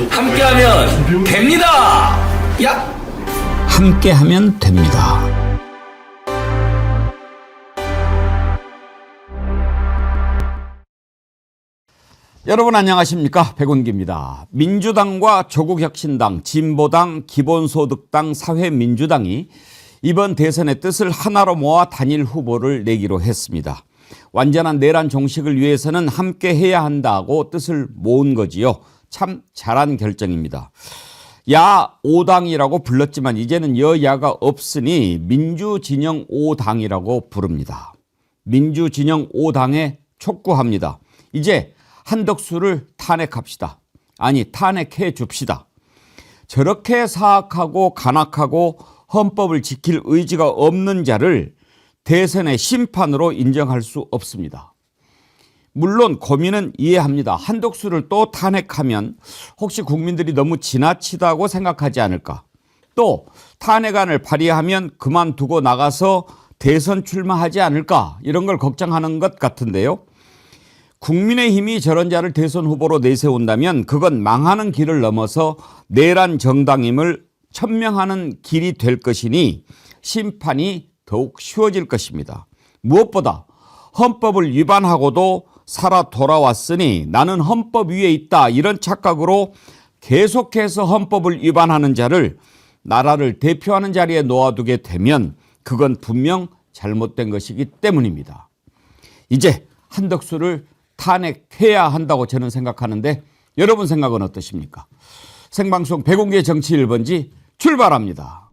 함께하면 됩니다. 야! 함께하면 됩니다. 여러분 안녕하십니까? 백운기입니다. 민주당과 조국혁신당, 진보당, 기본소득당, 사회민주당이 이번 대선의 뜻을 하나로 모아 단일 후보를 내기로 했습니다. 완전한 내란 종식을 위해서는 함께 해야 한다고 뜻을 모은 거지요. 참 잘한 결정입니다. 야 5당이라고 불렀지만 이제는 여야가 없으니 민주진영 5당이라고 부릅니다. 민주진영 5당에 촉구합니다. 이제 한덕수를 탄핵합시다. 아니 탄핵해 줍시다. 저렇게 사악하고 간악하고 헌법을 지킬 의지가 없는 자를 대선의 심판으로 인정할 수 없습니다. 물론 고민은 이해합니다. 한덕수를 또 탄핵하면 혹시 국민들이 너무 지나치다고 생각하지 않을까. 또 탄핵안을 발의하면 그만두고 나가서 대선 출마하지 않을까. 이런 걸 걱정하는 것 같은데요. 국민의힘이 저런 자를 대선 후보로 내세운다면 그건 망하는 길을 넘어서 내란 정당임을 천명하는 길이 될 것이니 심판이 더욱 쉬워질 것입니다. 무엇보다 헌법을 위반하고도 살아 돌아왔으니 나는 헌법 위에 있다 이런 착각으로 계속해서 헌법을 위반하는 자를 나라를 대표하는 자리에 놓아두게 되면 그건 분명 잘못된 것이기 때문입니다. 이제 한덕수를 탄핵해야 한다고 저는 생각하는데 여러분 생각은 어떠십니까? 생방송 백운기의 정치 1번지 출발합니다.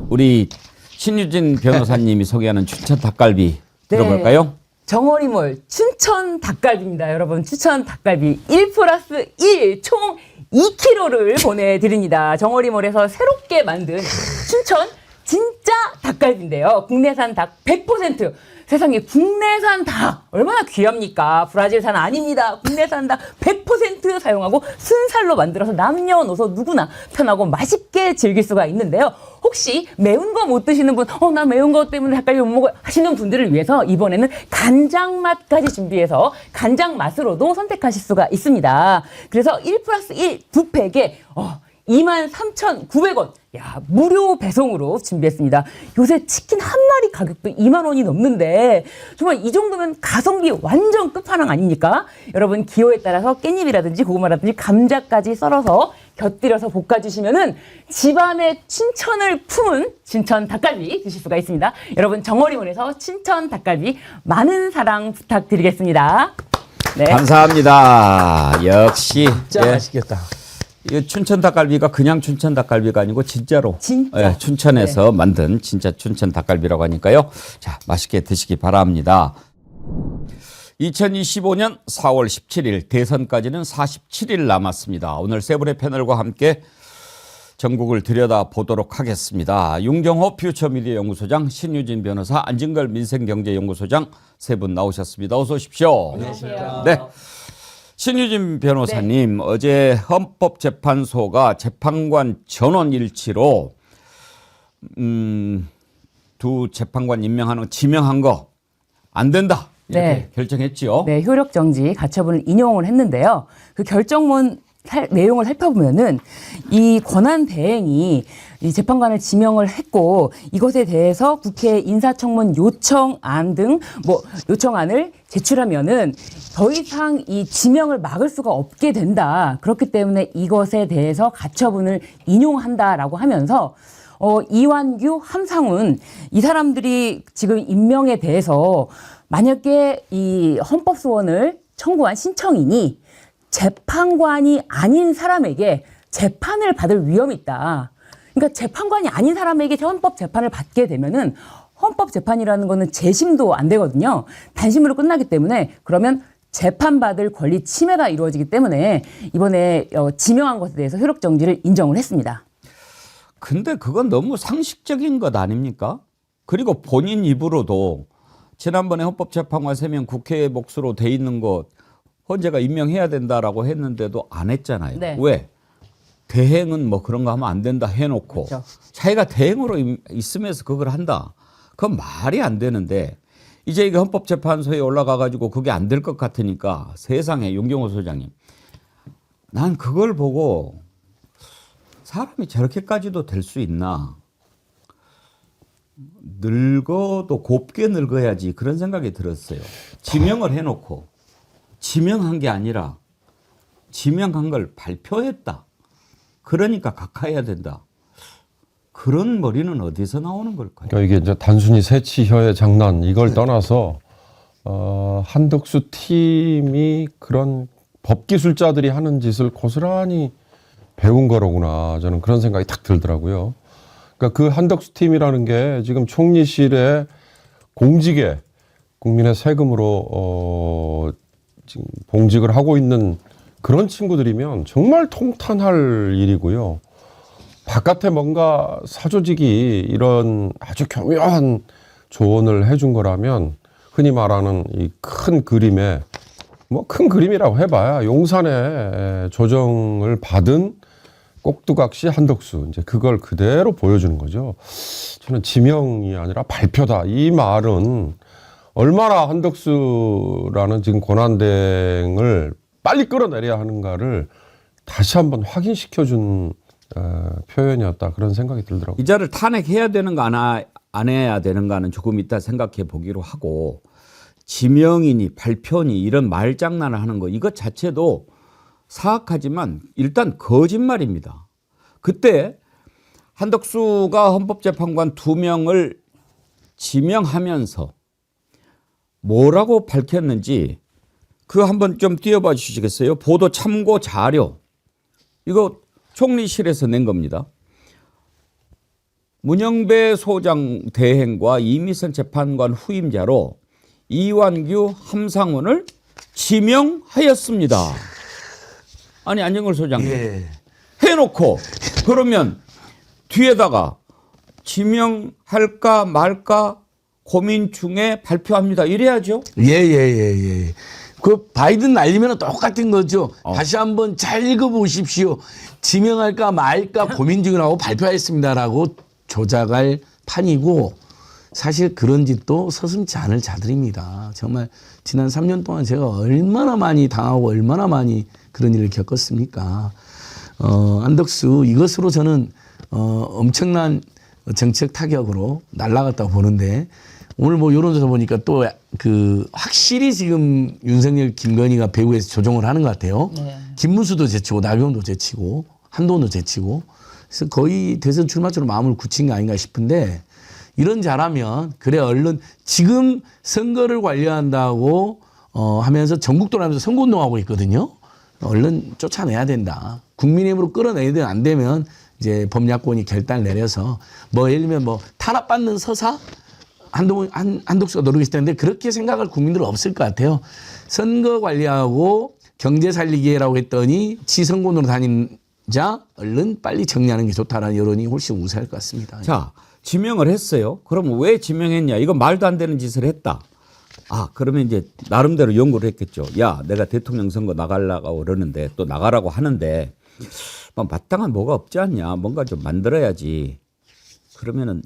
우리 신유진 변호사님이 소개하는 춘천 닭갈비 들어볼까요? 정어리몰 춘천 닭갈비입니다. 여러분 춘천 닭갈비 1+1 총 2kg를 보내드립니다. 정어리몰에서 새롭게 만든 춘천 진짜 닭갈비인데요. 국내산 닭 100%. 세상에 국내산 닭 얼마나 귀합니까? 브라질산 아닙니다. 국내산 닭 100% 사용하고 순살로 만들어서 남녀노소 누구나 편하고 맛있게 즐길 수가 있는데요. 혹시 매운 거 못 드시는 분, 나 매운 거 때문에 닭갈비 못 먹어 하시는 분들을 위해서 이번에는 간장 맛까지 준비해서 간장 맛으로도 선택하실 수가 있습니다. 그래서 1+1 두 팩에 23,900원. 야, 무료 배송으로 준비했습니다. 요새 치킨 한 마리 가격도 2만 원이 넘는데 정말 이 정도면 가성비 완전 끝판왕 아닙니까? 여러분 기호에 따라서 깻잎이라든지 고구마라든지 감자까지 썰어서 곁들여서 볶아주시면은 집안의 춘천을 품은 춘천 닭갈비 드실 수가 있습니다. 여러분 정어리몰에서 춘천 닭갈비 많은 사랑 부탁드리겠습니다. 네. 감사합니다. 역시 진짜 맛있겠다. 이 춘천 닭갈비가 그냥 춘천 닭갈비가 아니고 진짜로 진짜. 춘천에서 만든 진짜 춘천 닭갈비라고 하니까요. 자, 맛있게 드시기 바랍니다. 2025년 4월 17일 대선까지는 47일 남았습니다. 오늘 세 분의 패널과 함께 전국을 들여다보도록 하겠습니다. 윤경호 퓨처미디어 연구소장, 신유진 변호사, 안진걸 민생경제연구소장 세 분 나오셨습니다. 어서 오십시오. 안녕하세요. 네. 신유진 변호사님, 어제 헌법재판소가 재판관 전원 일치로 두 재판관 임명하는 지명한 거 안 된다 이렇게 결정했지요. 네, 효력 정지 가처분을 인용을 했는데요. 그 결정문 내용을 살펴보면은 이 권한 대행이 이 재판관을 지명을 했고 이것에 대해서 국회 인사청문 요청안 등 요청안을 제출하면은 더 이상 이 지명을 막을 수가 없게 된다. 그렇기 때문에 이것에 대해서 가처분을 인용한다라고 하면서 이완규, 함상훈 이 사람들이 지금 임명에 대해서 만약에 이 헌법소원을 청구한 신청인이 재판관이 아닌 사람에게 재판을 받을 위험이 있다. 그러니까 재판관이 아닌 사람에게 헌법 재판을 받게 되면은 헌법 재판이라는 거는 재심도 안 되거든요. 단심으로 끝나기 때문에 그러면 재판받을 권리 침해가 이루어지기 때문에 이번에 지명한 것에 대해서 효력 정지를 인정을 했습니다. 근데 그건 너무 상식적인 것 아닙니까? 그리고 본인 입으로도 지난번에 헌법재판관 3명 국회 몫으로 돼 있는 것 헌재가 임명해야 된다라고 했는데도 안 했잖아요. 네. 왜? 대행은 뭐 그런 거 하면 안 된다 해놓고 그렇죠. 자기가 대행으로 있으면서 그걸 한다. 그건 말이 안 되는데 이제 이게 헌법재판소에 올라가 가지고 그게 안 될 것 같으니까 세상에 윤경호 소장님 난 그걸 보고 사람이 저렇게까지도 될 수 있나. 늙어도 곱게 늙어야지 그런 생각이 들었어요. 지명을 해놓고 지명한 게 아니라 지명한 걸 발표했다. 그러니까 각하해야 된다. 그런 머리는 어디서 나오는 걸까요? 그러니까 이게 이제 단순히 새치혀의 장난 이걸 떠나서 한덕수 팀이 그런 법기술자들이 하는 짓을 고스란히 배운 거로구나. 저는 그런 생각이 탁 들더라고요. 그러니까 그 한덕수 팀이라는 게 지금 총리실에 공직에 국민의 세금으로 지금 봉직을 하고 있는 그런 친구들이면 정말 통탄할 일이고요. 바깥에 뭔가 사조직이 이런 아주 교묘한 조언을 해준 거라면 흔히 말하는 이 큰 그림에 뭐 큰 그림이라고 해봐야 용산에 조정을 받은 꼭두각시 한덕수 이제 그걸 그대로 보여주는 거죠. 저는 지명이 아니라 발표다. 이 말은 얼마나 한덕수라는 지금 권한대행을 빨리 끌어내려야 하는가를 다시 한번 확인시켜준 표현이었다. 그런 생각이 들더라고요. 기자를 탄핵해야 되는가 안 해야 되는가는 조금 이따 생각해 보기로 하고 지명이니 발표니 이런 말장난을 하는 거 이것 자체도 사악하지만 일단 거짓말입니다. 그때 한덕수가 헌법재판관 2명을 지명하면서 뭐라고 밝혔는지 그거 한번 좀 띄워봐 주시겠어요? 보도 참고 자료. 이거 총리실에서 낸 겁니다. 문영배 소장 대행과 이미선 재판관 후임자로 이완규, 함상훈을 지명하였습니다. 아니 안정걸 소장님 해놓고 그러면 뒤에다가 지명할까 말까 고민 중에 발표합니다. 이래야죠. 예. 그 바이든 날리면 똑같은 거죠. 다시 한번 잘 읽어보십시오. 지명할까 말까 고민 중이라고 발표했습니다라고 조작할 판이고 사실 그런 짓도 서슴지 않을 자들입니다. 정말 지난 3년 동안 제가 얼마나 많이 당하고 얼마나 많이 그런 일을 겪었습니까? 한덕수 이것으로 저는 엄청난 정책 타격으로 날아갔다고 보는데 오늘 뭐 여론조사 보니까 또 그 확실히 지금 윤석열, 김건희가 배후에서 조종을 하는 것 같아요. 네. 김문수도 제치고 나경원도 제치고 한동훈도 제치고 그래서 거의 대선 출마처럼 마음을 굳힌 게 아닌가 싶은데 이런 잘하면 그래 얼른 지금 선거를 관리한다고 하면서 전국 돌아가면서 선거운동하고 있거든요. 얼른 쫓아내야 된다. 국민의힘으로 끌어내야 돼. 안 되면 이제 법야권이 결단을 내려서 뭐 예를 들면 뭐 탄압받는 서사 한덕수가 노리고 있을 텐데 그렇게 생각할 국민들은 없을 것 같아요. 선거 관리하고 경제 살리기라고 했더니 지선군으로 다니자 얼른 빨리 정리하는 게 좋다라는 여론이 훨씬 우세할 것 같습니다. 자, 지명을 했어요. 그럼 왜 지명했냐? 이거 말도 안 되는 짓을 했다. 아, 그러면 이제 나름대로 연구를 했겠죠. 야, 내가 대통령 선거 나가려고 그러는데 또 나가라고 하는데 마땅한 뭐가 없지 않냐? 뭔가 좀 만들어야지. 그러면은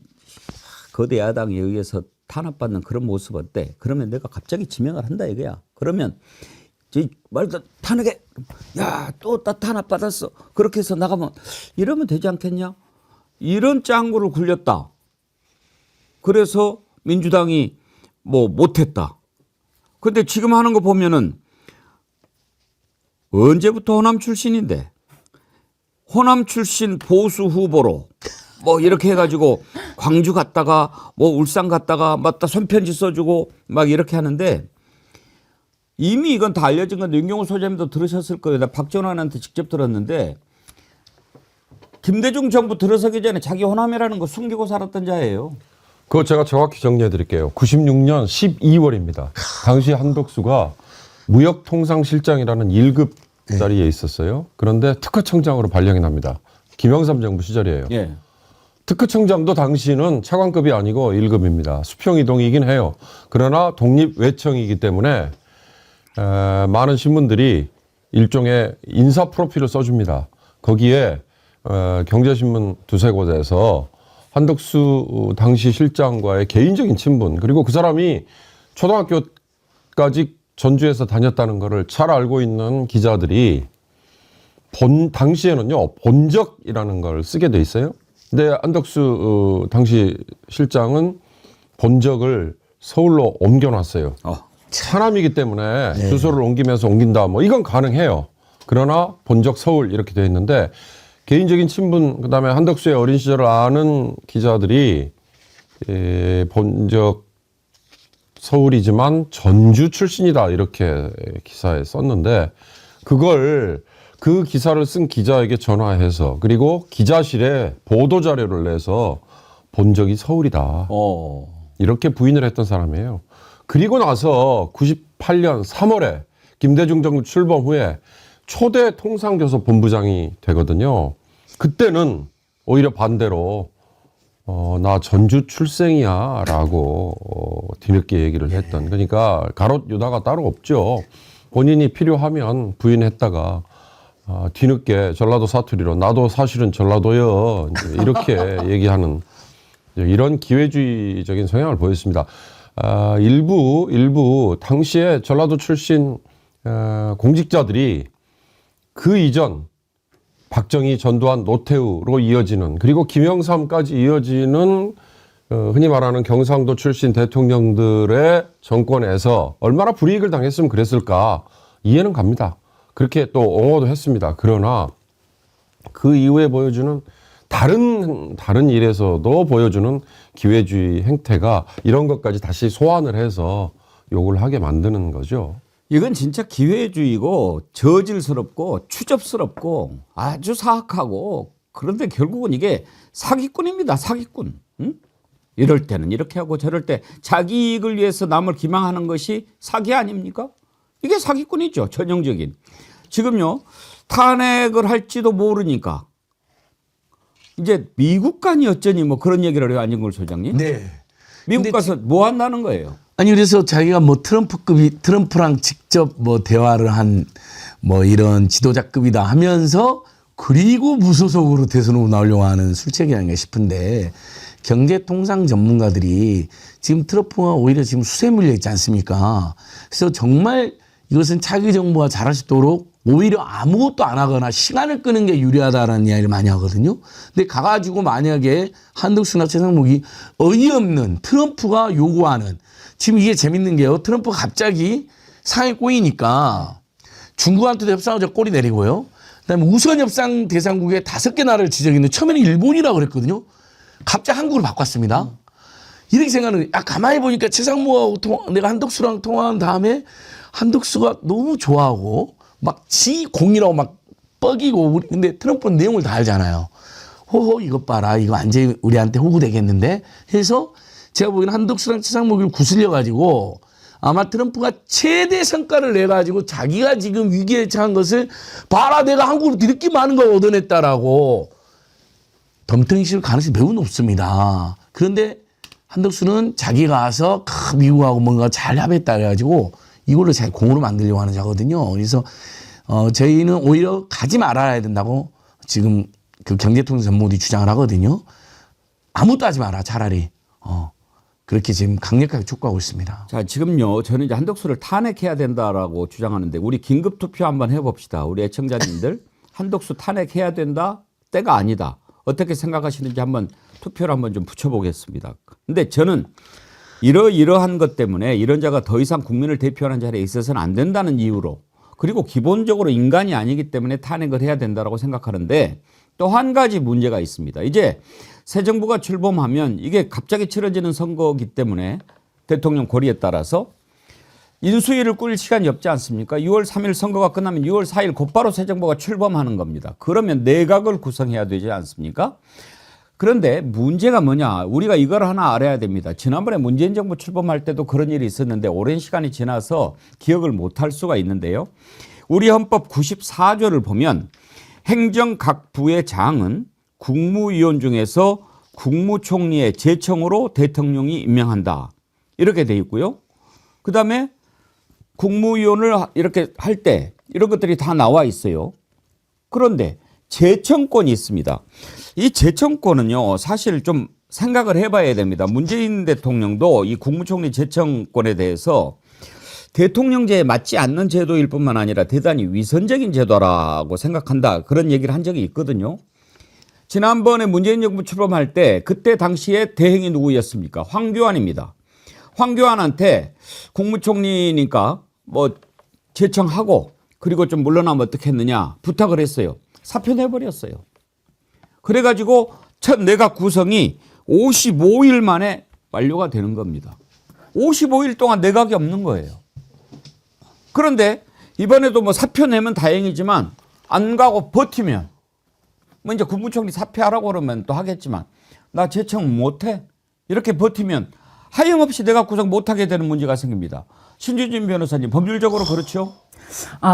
거대 야당에 의해서 탄압받는 그런 모습 어때? 그러면 내가 갑자기 지명을 한다 이거야. 그러면 말도 탄핵에 야, 또 탄압받았어. 그렇게 해서 나가면 이러면 되지 않겠냐? 이런 짱구를 굴렸다. 그래서 민주당이 뭐 못했다. 근데 지금 하는 거 보면은 언제부터 호남 출신인데 호남 출신 보수 후보로 뭐 이렇게 해가지고 광주 갔다가 뭐 울산 갔다가 맞다 손편지 써주고 막 이렇게 하는데 이미 이건 다 알려진 건데 윤경호 소장님도 들으셨을 거예요. 나 박정환한테 직접 들었는데 김대중 정부 들어서기 전에 자기 호남이라는 거 숨기고 살았던 자예요. 그거 제가 정확히 정리해 드릴게요. 96년 12월입니다. 당시 한덕수가 무역통상실장이라는 1급 자리에 있었어요. 그런데 특허청장으로 발령이 납니다. 김영삼 정부 시절이에요. 예. 특허청장도 당시는 차관급이 아니고 1급입니다. 수평이동이긴 해요. 그러나 독립외청이기 때문에 많은 신문들이 일종의 인사 프로필을 써줍니다. 거기에 경제신문 두세 곳에서 한덕수 당시 실장과의 개인적인 친분 그리고 그 사람이 초등학교까지 전주에서 다녔다는 것을 잘 알고 있는 기자들이 당시에는요 본적이라는 걸 쓰게 돼 있어요. 근데 안덕수 당시 실장은 본적을 서울로 옮겨놨어요. 사람이기 때문에 주소를 옮기면서 옮긴다 뭐 이건 가능해요. 그러나 본적 서울 이렇게 돼 있는데 개인적인 친분 그다음에 한덕수의 어린 시절을 아는 기자들이 본적 서울이지만 전주 출신이다 이렇게 기사에 썼는데 그걸 그 기사를 쓴 기자에게 전화해서 그리고 기자실에 보도 자료를 내서 본적이 서울이다 이렇게 부인을 했던 사람이에요. 그리고 나서 98년 3월에 김대중 정부 출범 후에 초대 통상교섭 본부장이 되거든요. 그때는 오히려 반대로 나 전주 출생이야 라고 뒤늦게 얘기를 했던 그러니까 가롯 유다가 따로 없죠. 본인이 필요하면 부인했다가 뒤늦게 전라도 사투리로 나도 사실은 전라도요 이렇게 얘기하는 이런 기회주의적인 성향을 보였습니다. 일부 당시에 전라도 출신 공직자들이 그 이전 박정희, 전두환, 노태우로 이어지는 그리고 김영삼까지 이어지는 흔히 말하는 경상도 출신 대통령들의 정권에서 얼마나 불이익을 당했으면 그랬을까 이해는 갑니다. 그렇게 또 옹호도 했습니다. 그러나 그 이후에 보여주는 다른 일에서도 보여주는 기회주의 행태가 이런 것까지 다시 소환을 해서 욕을 하게 만드는 거죠. 이건 진짜 기회주의고 저질스럽고 추접스럽고 아주 사악하고 그런데 결국은 이게 사기꾼입니다. 사기꾼. 응? 이럴 때는 이렇게 하고 저럴 때 자기 이익을 위해서 남을 기망하는 것이 사기 아닙니까? 이게 사기꾼이죠. 전형적인. 지금요. 탄핵을 할지도 모르니까 이제 미국 간이 어쩌니 뭐 그런 얘기를 해요. 안진걸 소장님. 네. 미국 가서 뭐 한다는 거예요. 아니 그래서 자기가 뭐 트럼프랑 직접 뭐 대화를 한 뭐 이런 지도자급이다 하면서 그리고 무소속으로 대선으로 나오려고 하는 술책이 아닌가 싶은데 경제통상 전문가들이 지금 트럼프가 오히려 지금 수세 물려 있지 않습니까? 그래서 정말 이것은 차기 정부가 잘할 수 있도록 오히려 아무것도 안 하거나 시간을 끄는 게 유리하다라는 이야기를 많이 하거든요. 근데 가가지고 만약에 한덕수나 최상목이 어이없는 트럼프가 요구하는 지금 이게 재밌는 게요. 트럼프가 갑자기 상에 꼬이니까 중국한테도 협상하자 꼬리 내리고요. 그다음에 우선 협상 대상국에 5개 나라를 지정했는데 처음에는 일본이라고 그랬거든요. 갑자기 한국으로 바꿨습니다. 이렇게 생각하는 가만히 보니까 최상무하고 내가 한덕수랑 통화한 다음에 한덕수가 너무 좋아하고 막 지 공이라고 막 뻐기고 근데 트럼프는 내용을 다 알잖아요. 호호 이것 봐라 이거 완전히 우리한테 호구되겠는데 해서 제가 보기에는 한덕수랑 최상목을 구슬려 가지고 아마 트럼프가 최대 성과를 내 가지고 자기가 지금 위기에 처한 것을 봐라 내가 한국으로 뒤늦게 많은 걸 얻어냈다라고 덤탱이 실 가능성이 매우 높습니다. 그런데 한덕수는 자기가 가서 미국하고 뭔가 잘 협의했다 해가지고 이걸로 자기 공으로 만들려고 하는 자거든요. 그래서 저희는 오히려 가지 말아야 된다고 지금 그 경제통상 전문가들이 주장을 하거든요. 아무것도 하지 마라 차라리. 그렇게 지금 강력하게 촉구하고 있습니다. 자, 지금요, 저는 이제 한덕수를 탄핵해야 된다라고 주장하는데 우리 긴급 투표 한번 해봅시다. 우리 애청자님들 한덕수 탄핵해야 된다, 때가 아니다. 어떻게 생각하시는지 한번 투표를 한번 좀 붙여보겠습니다. 근데 저는 이러한 것 때문에 이런 자가 더 이상 국민을 대표하는 자리에 있어서는 안 된다는 이유로 그리고 기본적으로 인간이 아니기 때문에 탄핵을 해야 된다고 생각하는데 또 한 가지 문제가 있습니다. 이제 새 정부가 출범하면 이게 갑자기 치러지는 선거이기 때문에 대통령 고리에 따라서 인수위를 꾸릴 시간이 없지 않습니까? 6월 3일 선거가 끝나면 6월 4일 곧바로 새 정부가 출범하는 겁니다. 그러면 내각을 구성해야 되지 않습니까? 그런데 문제가 뭐냐? 우리가 이걸 하나 알아야 됩니다. 지난번에 문재인 정부 출범할 때도 그런 일이 있었는데 오랜 시간이 지나서 기억을 못할 수가 있는데요. 우리 헌법 94조를 보면 행정 각 부의 장은 국무위원 중에서 국무총리의 제청으로 대통령이 임명한다. 이렇게 돼 있고요. 그다음에 국무위원을 이렇게 할 때 이런 것들이 다 나와 있어요. 그런데 제청권이 있습니다. 이 제청권은요, 사실 좀 생각을 해봐야 됩니다. 문재인 대통령도 이 국무총리 제청권에 대해서 대통령제에 맞지 않는 제도일 뿐만 아니라 대단히 위선적인 제도라고 생각한다. 그런 얘기를 한 적이 있거든요. 지난번에 문재인 정부 출범할 때 그때 당시에 대행이 누구였습니까? 황교안입니다. 황교안한테 국무총리니까 뭐 제청하고 그리고 좀 물러나면 어떻게 했느냐 부탁을 했어요. 사표 내버렸어요. 그래가지고 첫 내각 구성이 55일 만에 완료가 되는 겁니다. 55일 동안 내각이 없는 거예요. 그런데 이번에도 뭐 사표 내면 다행이지만 안 가고 버티면 뭐 이제 국무총리 사퇴하라고 그러면 또 하겠지만 나 제청 못해 이렇게 버티면 하염없이 내각 구성 못하게 되는 문제가 생깁니다. 신유진 변호사님 법률적으로 그렇죠?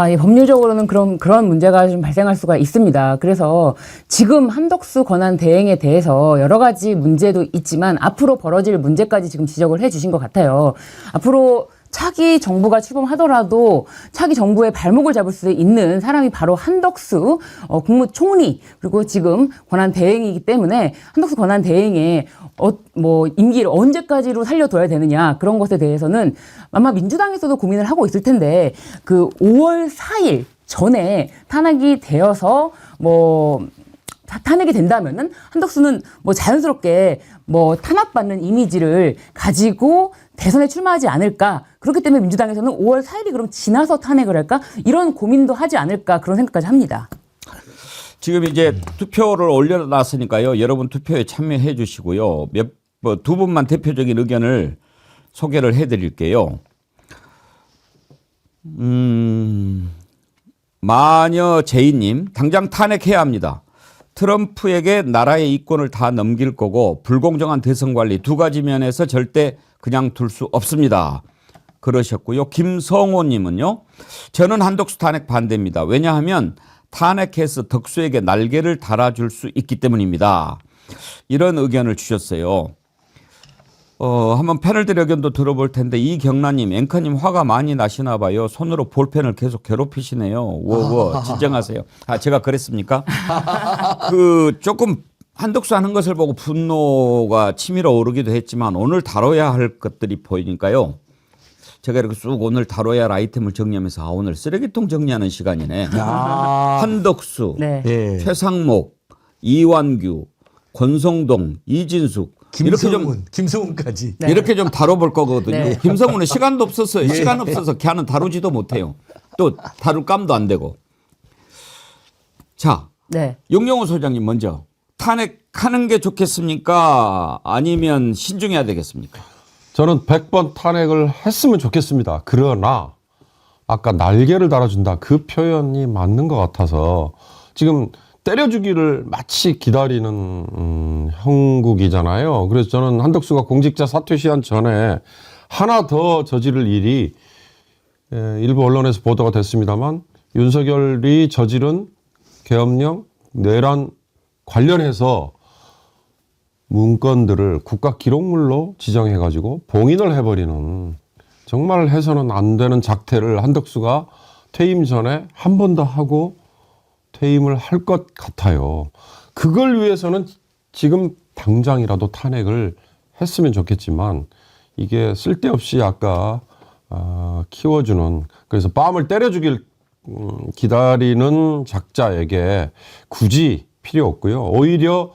예, 법률적으로는 그런 문제가 좀 발생할 수가 있습니다. 그래서 지금 한덕수 권한 대행에 대해서 여러 가지 문제도 있지만 앞으로 벌어질 문제까지 지금 지적을 해 주신 것 같아요. 앞으로 차기 정부가 출범하더라도 차기 정부의 발목을 잡을 수 있는 사람이 바로 한덕수 국무총리 그리고 지금 권한 대행이기 때문에 한덕수 권한 대행의 뭐 임기를 언제까지로 살려둬야 되느냐 그런 것에 대해서는 아마 민주당에서도 고민을 하고 있을 텐데 그 5월 4일 전에 탄핵이 되어서 뭐 탄핵이 된다면은 한덕수는 뭐 자연스럽게 뭐 탄압받는 이미지를 가지고 대선에 출마하지 않을까. 그렇기 때문에 민주당에서는 5월 4일이 그럼 지나서 탄핵을 할까? 이런 고민도 하지 않을까 그런 생각까지 합니다. 지금 이제 투표를 올려놨으니까요. 여러분 투표에 참여해 주시고요. 두 분만 대표적인 의견을 소개를 해드릴게요. 마녀 제이님 당장 탄핵해야 합니다. 트럼프에게 나라의 이권을 다 넘길 거고 불공정한 대선 관리 두 가지 면에서 절대 그냥 둘 수 없습니다. 그러셨고요. 김성호님은요. 저는 한덕수 탄핵 반대입니다. 왜냐하면 탄핵해서 덕수에게 날개를 달아줄 수 있기 때문입니다. 이런 의견을 주셨어요. 한번 패널들 의견도 들어볼 텐데 이경란님, 앵커님 화가 많이 나시나 봐요. 손으로 볼펜을 계속 괴롭히시네요. 워워 진정하세요. 제가 그랬습니까? 조금 한덕수 하는 것을 보고 분노가 치밀어 오르기도 했지만 오늘 다뤄야 할 것들이 보이니까요. 제가 이렇게 쑥 오늘 다뤄야 할 아이템을 정리하면서 오늘 쓰레기통 정리하는 시간이네. 한덕수, 네. 예. 최상목, 이완규, 권성동, 이진숙 김성훈까지. 네. 이렇게 좀 다뤄볼 거거든요. 네. 김성훈은 시간도 없었어요. 시간 없어서 걔는 다루지도 못해요. 또 다룰 감도 안 되고. 자, 네. 용영호 소장님 먼저 탄핵하는 게 좋겠습니까? 아니면 신중해야 되겠습니까? 저는 100번 탄핵을 했으면 좋겠습니다. 그러나 아까 날개를 달아준다 그 표현이 맞는 것 같아서 지금 때려주기를 마치 기다리는 형국이잖아요. 그래서 저는 한덕수가 공직자 사퇴 시한 전에 하나 더 저지를 일이 일부 언론에서 보도가 됐습니다만 윤석열이 저지른 계엄령 내란 관련해서 문건들을 국가 기록물로 지정해가지고 봉인을 해버리는 정말 해서는 안 되는 작태를 한덕수가 퇴임 전에 한 번 더 하고 퇴임을 할 것 같아요. 그걸 위해서는 지금 당장이라도 탄핵을 했으면 좋겠지만 이게 쓸데없이 아까 키워주는 그래서 뺨을 때려주길 기다리는 작자에게 굳이 필요 없고요. 오히려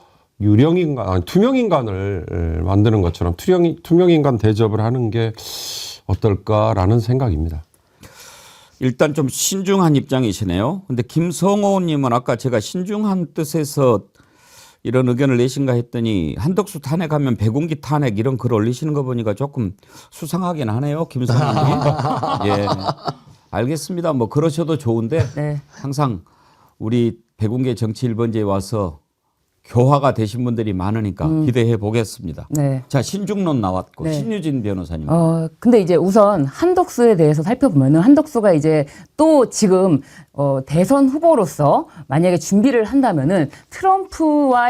투명인간을 만드는 것처럼 투명인간 대접을 하는 게 어떨까라는 생각입니다. 일단 좀 신중한 입장이시네요. 근데 김성호님은 아까 제가 신중한 뜻에서 이런 의견을 내신가 했더니 한덕수 탄핵하면 배군기 탄핵 이런 글 올리시는 거 보니까 조금 수상하긴 하네요. 김성호님. 예. 알겠습니다. 뭐 그러셔도 좋은데 네. 항상 우리 배군계 정치 1번지에 와서 교화가 되신 분들이 많으니까 기대해 보겠습니다. 네. 자, 신중론 나왔고 네. 신유진 변호사님. 근데 이제 우선 한덕수에 대해서 살펴보면은 한덕수가 이제 또 지금 대선 후보로서 만약에 준비를 한다면은 트럼프를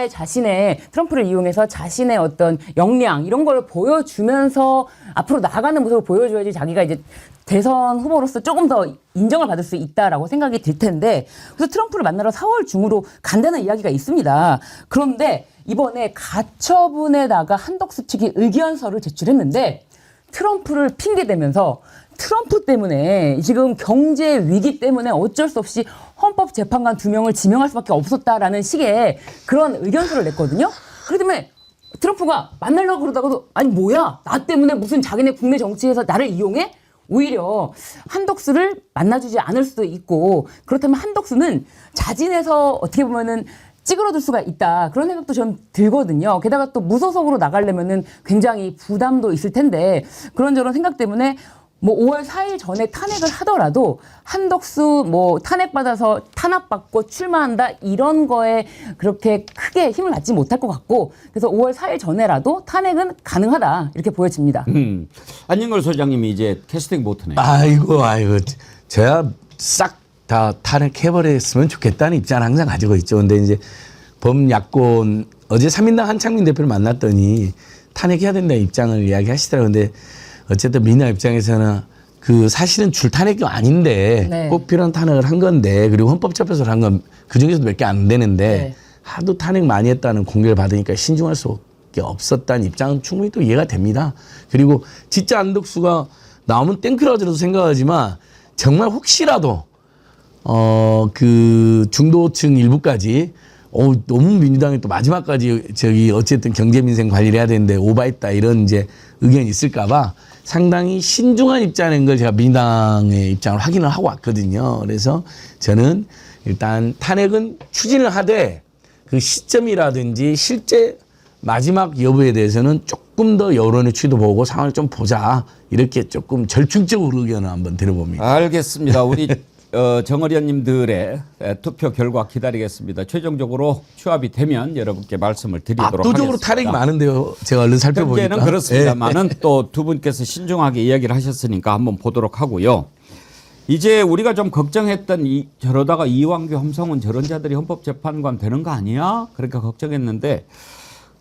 이용해서 자신의 어떤 역량 이런 걸 보여주면서 앞으로 나아가는 모습을 보여줘야지 자기가 이제 대선 후보로서 조금 더 인정을 받을 수 있다라고 생각이 들 텐데 그래서 트럼프를 만나러 4월 중으로 간다는 이야기가 있습니다. 그런데 이번에 가처분에다가 한덕수 측이 의견서를 제출했는데 트럼프를 핑계대면서 트럼프 때문에 지금 경제 위기 때문에 어쩔 수 없이 헌법재판관 2명을 지명할 수밖에 없었다라는 식의 그런 의견서를 냈거든요. 그렇기 때문에 트럼프가 만나려고 그러다가도 아니 뭐야 나 때문에 무슨 자기네 국내 정치에서 나를 이용해? 오히려 한덕수를 만나주지 않을 수도 있고 그렇다면 한덕수는 자진해서 어떻게 보면은 찌그러들 수가 있다. 그런 생각도 전 들거든요. 게다가 또 무소속으로 나가려면은 굉장히 부담도 있을 텐데 그런저런 생각 때문에 뭐 5월 4일 전에 탄핵을 하더라도 한덕수 뭐 탄핵받아서 탄압받고 출마한다 이런 거에 그렇게 크게 힘을 받지 못할 것 같고 그래서 5월 4일 전에라도 탄핵은 가능하다 이렇게 보여집니다. 안진걸 소장님이 이제 캐스팅 못하네요. 아이고 저야 싹 다 탄핵해버렸으면 좋겠다는 입장을 항상 가지고 있죠. 근데 이제 범야권 어제 3인당 한창민 대표를 만났더니 탄핵해야 된다는 입장을 이야기하시더라고요. 근데 어쨌든 민주당 입장에서는 그 사실은 줄 탄핵이 아닌데 네. 꼭 필요한 탄핵을 한 건데 그리고 헌법재판소를 한 건 그중에서도 몇 개 안 되는데 네. 하도 탄핵 많이 했다는 공개를 받으니까 신중할 수밖에 없었다는 입장은 충분히 또 이해가 됩니다. 그리고 진짜 안덕수가 나오면 땡크라고도 생각하지만 정말 혹시라도 그 중도층 일부까지 너무 민주당이 또 마지막까지 어쨌든 경제민생 관리를 해야 되는데 오바했다 이런 이제 의견이 있을까봐 상당히 신중한 입장인 걸 제가 민주당의 입장을 확인을 하고 왔거든요. 그래서 저는 일단 탄핵은 추진을 하되 그 시점이라든지 실제 마지막 여부에 대해서는 조금 더 여론의 취도 보고 상황을 좀 보자 이렇게 조금 절충적으로 의견을 한번 들어봅니다. 알겠습니다. 우리 정의원님들의 투표 결과 기다리겠습니다. 최종적으로 추합이 되면 여러분께 말씀을 드리도록 압도적으로 하겠습니다. 탄핵이 많은데요. 제가 얼른 살펴보니까. 현재는 그렇습니다만은 또 두 분께서 신중하게 이야기를 하셨으니까 한번 보도록 하고요. 이제 우리가 좀 걱정했던 저러다가 이완규, 함성훈 저런 자들이 헌법재판관 되는 거 아니야? 그러니까 걱정했는데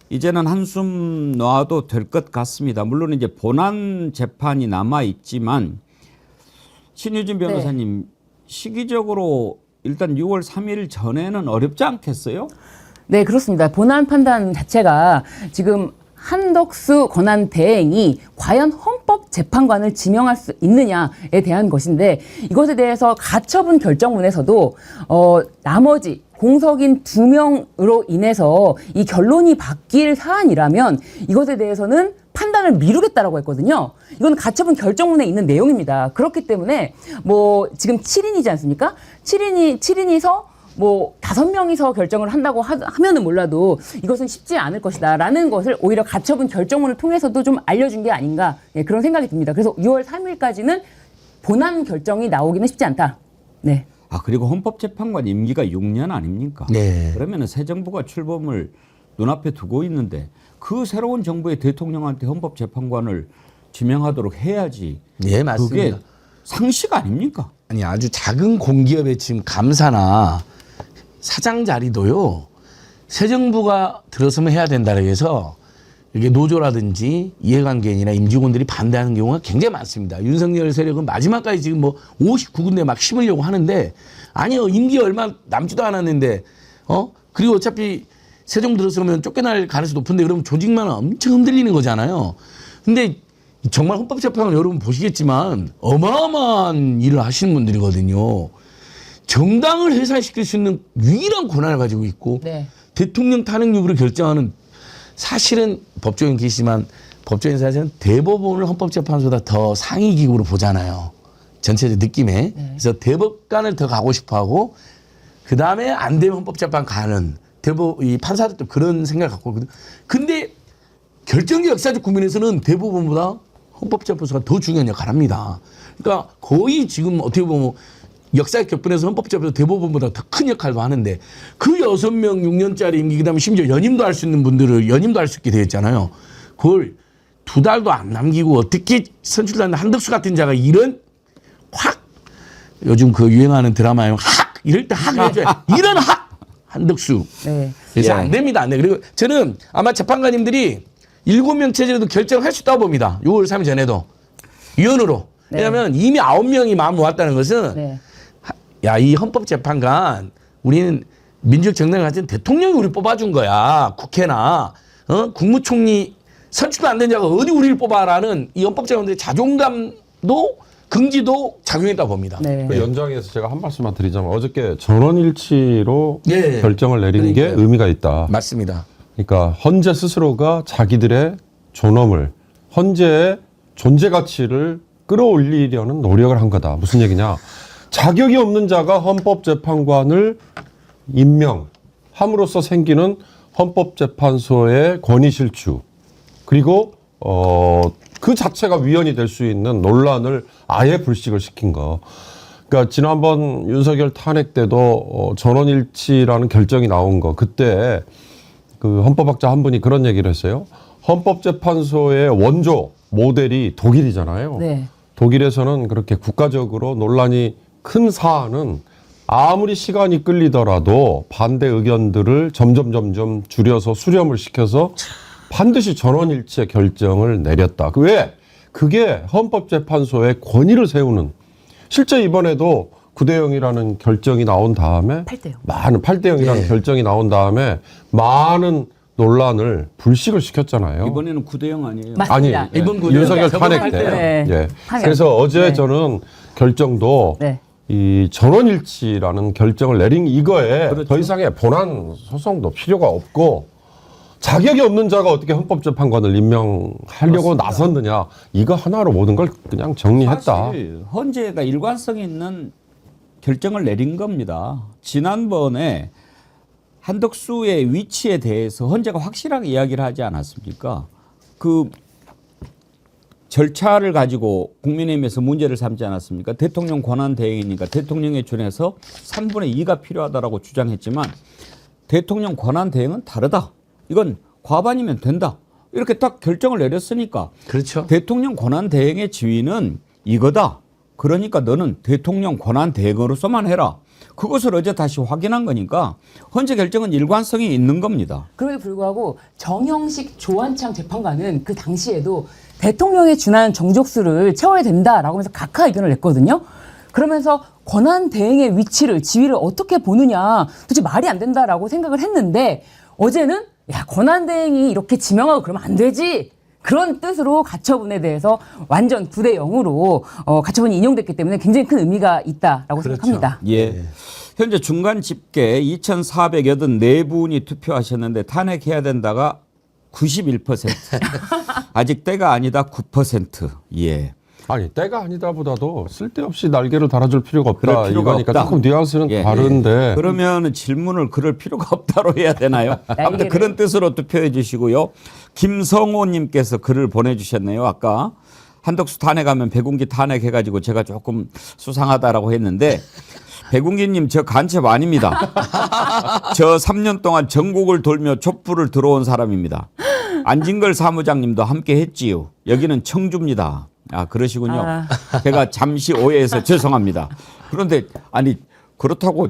이제는 한숨 놔도 될 것 같습니다. 물론 이제 본안 재판이 남아 있지만 신유진 변호사님 시기적으로 일단 6월 3일 전에는 어렵지 않겠어요? 네, 그렇습니다. 본안 판단 자체가 지금 한덕수 권한 대행이 과연 헌법재판관을 지명할 수 있느냐에 대한 것인데 이것에 대해서 가처분 결정문에서도 나머지 공석인 2명으로 인해서 이 결론이 바뀔 사안이라면 이것에 대해서는 판단을 미루겠다라고 했거든요. 이건 가처분 결정문에 있는 내용입니다. 그렇기 때문에 뭐 지금 7인이지 않습니까? 7인이서 뭐 5명이서 결정을 한다고 하면은 몰라도 이것은 쉽지 않을 것이다라는 것을 오히려 가처분 결정문을 통해서도 좀 알려준 게 아닌가 그런 생각이 듭니다. 그래서 6월 3일까지는 본안 결정이 나오기는 쉽지 않다. 네. 그리고 헌법재판관 임기가 6년 아닙니까? 네. 그러면 새 정부가 출범을 눈앞에 두고 있는데 그 새로운 정부의 대통령한테 헌법재판관을 지명하도록 해야지. 네, 맞습니다. 그게 상식 아닙니까? 아니 아주 작은 공기업의 지금 감사나 사장 자리도요. 새 정부가 들어서면 해야 된다고 해서 이게 노조라든지 이해관계인이나 임직원들이 반대하는 경우가 굉장히 많습니다. 윤석열 세력은 마지막까지 지금 뭐 59군데 막 심으려고 하는데 아니요. 임기 얼마 남지도 않았는데 그리고 어차피 새 정부 들어서면 쫓겨날 가능성이 높은데 그러면 조직만 엄청 흔들리는 거잖아요. 근데 정말 헌법재판관 여러분 보시겠지만 어마어마한 일을 하시는 분들이거든요. 정당을 해산시킬 수 있는 유일한 권한을 가지고 있고 네. 대통령 탄핵 여부를 결정하는 사실은 법조인 계시지만 법조인 사실은 대법원을 헌법재판소보다 더 상위 기구로 보잖아요. 전체적 느낌에. 네. 그래서 대법관을 더 가고 싶어하고 그다음에 안 되면 헌법재판 가는 이 판사들도 그런 생각을 갖고 있거든요. 근데 결정적 역사적 국면에서는 대법원보다 헌법재판소가 더 중요한 역할을 합니다. 그러니까 거의 지금 어떻게 보면 역사의 격변에서 헌법재판소 대법원보다 더 큰 역할도 하는데 그 6명 6년짜리 임기 그다음에 심지어 연임도 할 수 있는 분들을 연임도 할 수 있게 되어 있잖아요. 그걸 2달도 안 남기고 어떻게 선출된 한덕수 같은 자가 이런 확 요즘 그 유행하는 드라마에 확 이럴 때 확 해줘야 이런 확 한덕수. 네. 그래서 예. 안 됩니다. 안 돼. 그리고 저는 아마 재판관님들이 7명 체제로도 결정할 수 있다고 봅니다. 6월 3일 전에도. 위원으로. 네. 왜냐하면 이미 9명이 마음 모았다는 것은 네. 야, 이 헌법재판관 우리는 민주적 정당을 가진 대통령이 우리 뽑아준 거야. 국회나 국무총리 선출도 안 된 자가 어디 우리를 뽑아라는 이 헌법재판관들의 자존감도 긍지도 작용했다 봅니다. 네. 그 연장해서 제가 한 말씀만 드리자면 어저께 전원일치로 예. 결정을 내린 게 그러니까요. 의미가 있다. 맞습니다. 그러니까 헌재 스스로가 자기들의 존엄을 헌재의 존재 가치를 끌어올리려는 노력을 한 거다. 무슨 얘기냐? 자격이 없는 자가 헌법재판관을 임명함으로써 생기는 헌법재판소의 권위 실추 그리고 그 자체가 위헌이 될 수 있는 논란을 아예 불식을 시킨 거. 그러니까 지난번 윤석열 탄핵 때도 전원일치라는 결정이 나온 거 그때 그 헌법학자 한 분이 그런 얘기를 했어요. 헌법재판소의 원조 모델이 독일이잖아요. 네. 독일에서는 그렇게 국가적으로 논란이 큰 사안은 아무리 시간이 끌리더라도 반대 의견들을 점점 줄여서 수렴을 시켜서 반드시 전원일치의 결정을 내렸다. 왜? 그게 헌법재판소의 권위를 세우는 실제 이번에도 9대0이라는 결정이 나온 다음에 8대0. 많은 8대0이라는 네. 결정이 나온 다음에 많은 논란을 불식을 시켰잖아요. 이번에는 9대0 아니에요? 아니 맞습니다. 이번 9대0 윤석열 저번 탄핵 때. 네. 예. 탄핵. 그래서 어제 네. 저는 결정도 네. 이 전원일치라는 결정을 내린 이거에 그렇죠. 더 이상의 본안 소송도 필요가 없고 자격이 없는 자가 어떻게 헌법재판관을 임명하려고 나섰느냐 이거 하나로 모든 걸 그냥 정리했다. 사실 헌재가 일관성 있는 결정을 내린 겁니다. 지난번에 한덕수의 위치에 대해서 헌재가 확실하게 이야기를 하지 않았습니까? 그 절차를 가지고 국민의힘에서 문제를 삼지 않았습니까? 대통령 권한 대행이니까 대통령에 준해서 3분의 2가 필요하다라고 주장했지만 대통령 권한 대행은 다르다. 이건 과반이면 된다. 이렇게 딱 결정을 내렸으니까 그렇죠. 대통령 권한 대행의 지위는 이거다. 그러니까 너는 대통령 권한 대행으로서만 해라. 그것을 어제 다시 확인한 거니까 헌재 결정은 일관성이 있는 겁니다. 그럼에도 불구하고 정형식 조한창 재판관은 그 당시에도 대통령에 준하는 정족수를 채워야 된다라고 하면서 각하 의견을 냈거든요. 그러면서 권한 대행의 위치를 지위를 어떻게 보느냐 도대체 말이 안 된다라고 생각을 했는데 어제는 야 권한 대행이 이렇게 지명하고 그러면 안 되지. 그런 뜻으로 가처분에 대해서 완전 9대0으로 가처분이 인용됐기 때문에 굉장히 큰 의미가 있다라고 그렇죠. 생각합니다. 예. 현재 중간 집계 2,484분이 투표하셨는데 탄핵해야 된다가 91%. 아직 때가 아니다 9%. 예. 아니 때가 아니다보다도 쓸데없이 날개를 달아줄 필요가 없다. 그럴 필요가 이거니까 없다. 조금 뉘앙스는 예. 다른데 그러면 질문을 그럴 필요가 없다로 해야 되나요? 아무튼 날개를. 그런 뜻으로 투표해 주시고요. 김성호님께서 글을 보내주셨네요. 아까 한덕수 탄핵하면 백운기 탄핵해가지고 제가 조금 수상하다라고 했는데 백운기님 저 간첩 아닙니다. 저 3년 동안 전국을 돌며 촛불을 들어온 사람입니다. 안진걸 사무장님도 함께 했지요. 여기는 청주입니다. 아 그러시군요. 아. 제가 잠시 오해해서 죄송합니다. 그런데 아니 그렇다고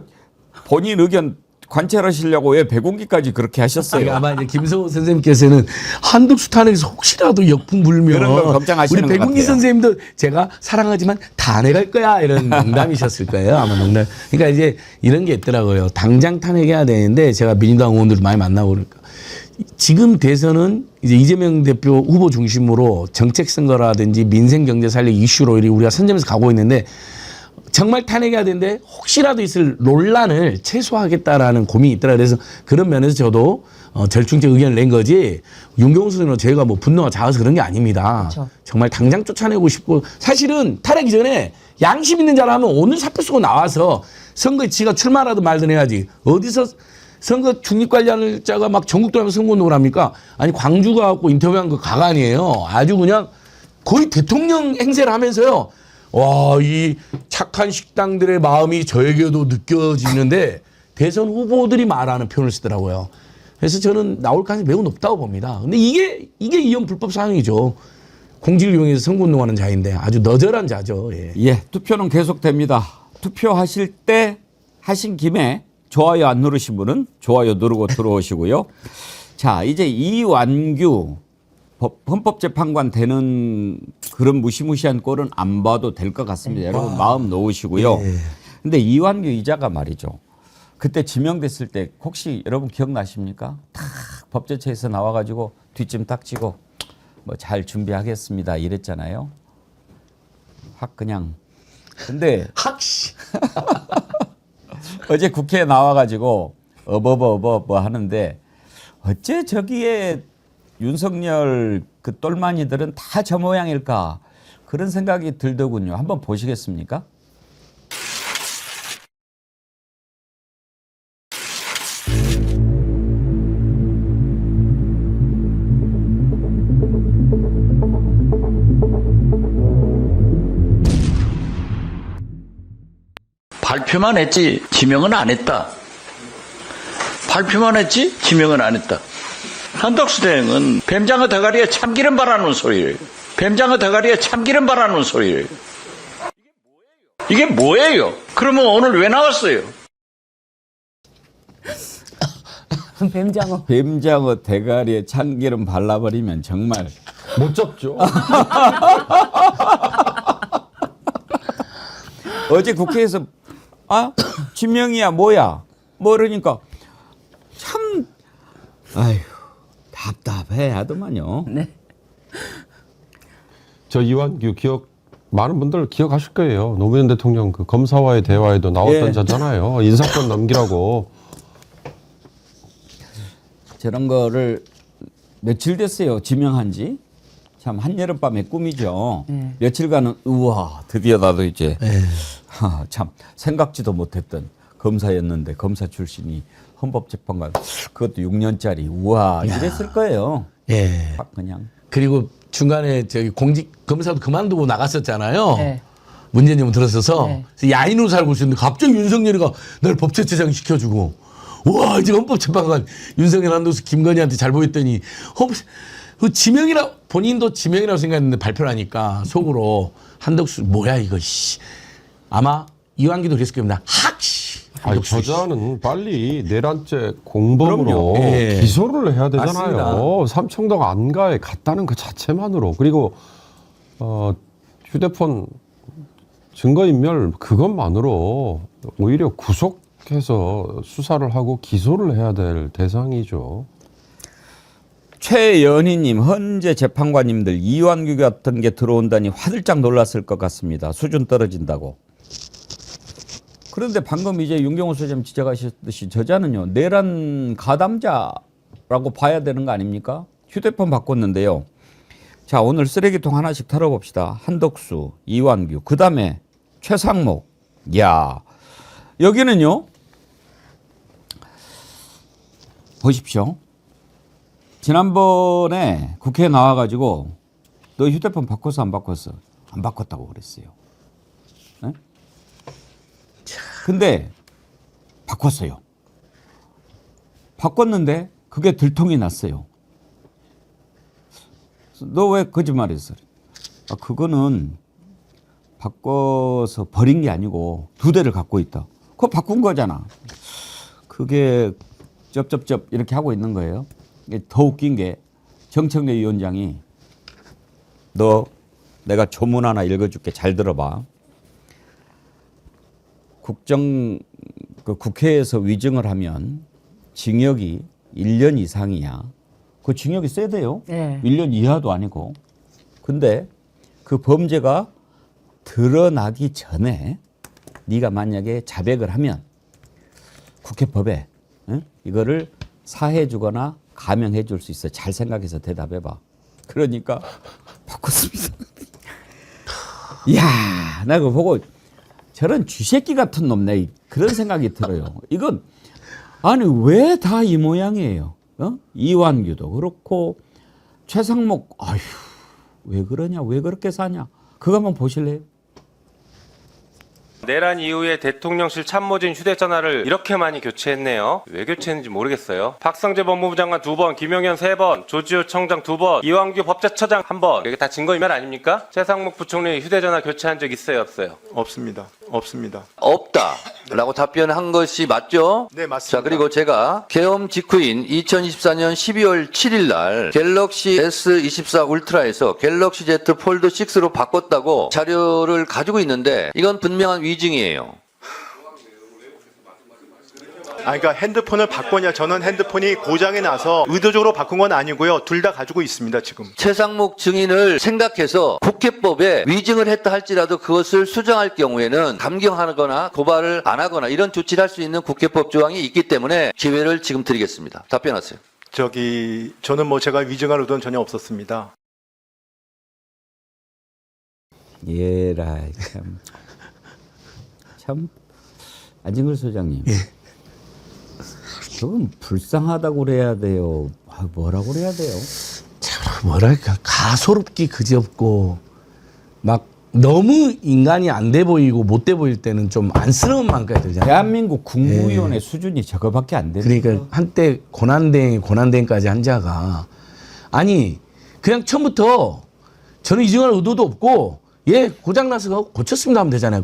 본인 의견 관찰하시려고 왜 백운기까지 그렇게 하셨어요? 그러니까 아마 이제 김성호 선생님께서는 한덕수 탄핵에서 혹시라도 역풍 불면 그런 걸 걱정하시는 우리 것 백운기 같아요. 선생님도 제가 사랑하지만 탄핵할 거야 이런 농담이셨을 거예요. 아마 농담. 그러니까 이제 이런 게 있더라고요. 당장 탄핵해야 되는데 제가 민주당 의원들도 많이 만나고 그러니까 지금 대선은 이제 이재명 대표 후보 중심으로 정책 선거라든지 민생 경제 살리기 이슈로 우리가 선점해서 가고 있는데 정말 탄핵해야 되는데 혹시라도 있을 논란을 최소화하겠다라는 고민이 있더라. 그래서 그런 면에서 저도 절충적 의견을 낸 거지 윤경수 선생님은 저희가 뭐 분노가 작아서 그런 게 아닙니다. 그렇죠. 정말 당장 쫓아내고 싶고 사실은 탄핵 이전에 양심 있는 자라면 오늘 사표 쓰고 나와서 선거에 지가 출마라도 말든 해야지. 어디서 선거 중립관리자가 막 전국 돌아가면서 선거운동을 합니까? 아니 광주 가갖고 인터뷰한 거 가관이에요. 아주 그냥 거의 대통령 행세를 하면서요. 와, 이 착한 식당들의 마음이 저에게도 느껴지는데 대선 후보들이 말하는 표현을 쓰더라고요. 그래서 저는 나올 가능성이 매우 높다고 봅니다. 근데 이게 이혼 불법 사항이죠. 공직을 이용해서 선거운동하는 자인데 아주 너절한 자죠. 예. 예, 투표는 계속됩니다. 투표하실 때 하신 김에 좋아요 안 누르신 분은 좋아요 누르고 들어오시고요. 자, 이제 이완규 헌법재판관 되는 그런 무시무시한 꼴은 안 봐도 될 것 같습니다. 여러분 마음 놓으시고요. 근데 이완규 이자가 말이죠. 그때 지명됐을 때 혹시 여러분 기억나십니까? 탁 법제처에서 나와가지고 뒷짐 딱 지고 뭐 잘 준비하겠습니다 이랬잖아요. 확 그냥. 근데 학씨. 어제 국회에 나와가지고 어버버 하는데 어째 저기에 윤석열 그 똘마니들은 다 저 모양일까 그런 생각이 들더군요. 한번 보시겠습니까? 발표만 했지 지명은 안 했다. 발표만 했지 지명은 안 했다. 한덕수 대행은 뱀장어 대가리에 참기름 바라는 소리를 뱀장어 대가리에 참기름 바라는 소리를 이게 뭐예요? 그러면 오늘 왜 나왔어요? 뱀장어. 뱀장어 대가리에 참기름 발라버리면 정말 못 잡죠. 어제 국회에서 지명이야 뭐야 그러니까 참 아휴 답답해 하더만요. 네. 저 이완규 많은 분들 기억하실 거예요. 노무현 대통령 그 검사와의 대화에도 나왔던 예. 자잖아요. 인사권 넘기라고. 저런 거를 며칠 됐어요. 지명한 지. 참 한여름밤의 꿈이죠. 며칠간은 우와 드디어 나도 이제 참 생각지도 못했던 검사였는데 검사 출신이 헌법재판관 그것도 6년짜리 우와 이랬을 거예요. 예. 확 그냥. 그리고 중간에 저기 공직 검사도 그만두고 나갔었잖아요. 네. 문재인 정부 들어서서 네. 그래서 야인으로 살고 있었는데 갑자기 윤석열이가 날 법제처장 시켜주고 와 이제 헌법재판관 윤석열 한도수 김건희한테 잘 보였더니 그 지명이라 본인도 지명이라고 생각했는데 발표를 하니까 속으로 한덕수 뭐야 이거 씨. 아마 이완기도 그랬을 겁니다. 학씨. 아니, 저자는 빨리 내란죄 공범으로 그럼요. 예. 기소를 해야 되잖아요. 맞습니다. 삼청동 안가에 갔다는 그 자체만으로 그리고 휴대폰 증거인멸 그것만으로 오히려 구속해서 수사를 하고 기소를 해야 될 대상이죠. 최연희님 헌재 재판관님들 이완규 같은 게 들어온다니 화들짝 놀랐을 것 같습니다. 수준 떨어진다고. 그런데 방금 이제 윤경호 소장님 지적하셨듯이 저자는요 내란 가담자라고 봐야 되는 거 아닙니까? 휴대폰 바꿨는데요. 자 오늘 쓰레기통 하나씩 털어봅시다. 한덕수, 이완규, 그 다음에 최상목. 야 여기는요 보십시오. 지난번에 국회에 나와가지고 너 휴대폰 바꿨어 안 바꿨어? 안 바꿨다고 그랬어요. 네? 근데 바꿨어요. 바꿨는데 그게 들통이 났어요. 너 왜 거짓말했어? 그거는 바꿔서 버린 게 아니고 2대를 갖고 있다. 그거 바꾼 거잖아. 그게 쩝쩝쩝 이렇게 하고 있는 거예요. 더 웃긴 게 정청래 위원장이 너 내가 조문 하나 읽어줄게 잘 들어봐. 국회에서 위증을 하면 징역이 1년 이상이야. 그 징역이 세대요. 네. 1년 이하도 아니고. 근데 그 범죄가 드러나기 전에 네가 만약에 자백을 하면 국회법에 이거를 사해 주거나 감형해 줄 수 있어. 잘 생각해서 대답해 봐. 그러니까 바꿨습니다. 이야, 나 그거 보고 저런 쥐새끼 같은 놈네 그런 생각이 들어요. 이건 아니 왜 다 이 모양이에요? 이완규도 그렇고 최상목 아휴 왜 그러냐 왜 그렇게 사냐 그거 한번 보실래요? 내란 이후에 대통령실 참모진 휴대전화를 이렇게 많이 교체했네요. 왜 교체했는지 모르겠어요. 박성재 법무부 장관 2번, 김용현 3번, 조지호 청장 2번, 이완규 법제처장 1번. 이게 다 증거인멸 아닙니까? 최상목 부총리 휴대전화 교체한 적 있어요, 없어요? 없습니다. 없습니다. 없다라고 답변한 것이 맞죠? 네, 맞습니다. 자, 그리고 제가 계엄 직후인 2024년 12월 7일 날 갤럭시 S24 울트라에서 갤럭시 Z 폴드 6로 바꿨다고 자료를 가지고 있는데 이건 분명한 위증이에요. 그러니까 핸드폰을 바꿨냐? 저는 핸드폰이 고장이 나서 의도적으로 바꾼 건 아니고요. 둘 다 가지고 있습니다, 지금. 최상목 증인을 생각해서 국회법에 위증을 했다 할지라도 그것을 수정할 경우에는 감경하거나 고발을 안 하거나 이런 조치를 할 수 있는 국회법 조항이 있기 때문에 기회를 지금 드리겠습니다. 답변하세요. 저는 뭐 제가 위증할 의도는 전혀 없었습니다. 예라 참 안진걸 소장님. 좀 불쌍하다고 그래야 돼요. 뭐라고 그래야 돼요? 참 뭐랄까 가소롭기 그지없고 막 너무 인간이 안 돼 보이고 못 돼 보일 때는 좀 안쓰러운 마음까지 들잖아요. 대한민국 국무위원의 수준이 저거밖에 안 되는 그러니까 한때 고난대행까지 한 자가 아니 그냥 처음부터 저는 이중할 의도도 없고 고장나서 고쳤습니다 하면 되잖아요.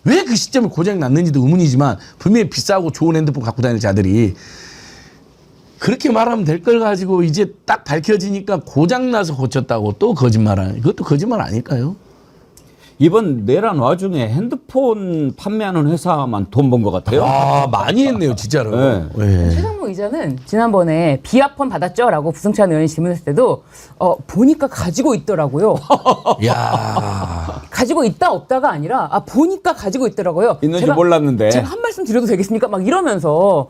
왜 그 시점에 고장이 났는지도 의문이지만 분명히 비싸고 좋은 핸드폰 갖고 다니는 자들이 그렇게 말하면 될 걸 가지고 이제 딱 밝혀지니까 고장나서 고쳤다고 또 거짓말하는 이것도 거짓말 아닐까요? 이번 내란 와중에 핸드폰 판매하는 회사만 돈 번 것 같아요. 아 많이 했네요 진짜로. 네. 최상무 의장은 지난번에 비아폰 받았죠라고 부승찬 의원이 질문했을 때도 보니까 가지고 있더라고요. 야 가지고 있다 없다가 아니라 보니까 가지고 있더라고요. 있는지 몰랐는데. 제가 한 말씀 드려도 되겠습니까? 막 이러면서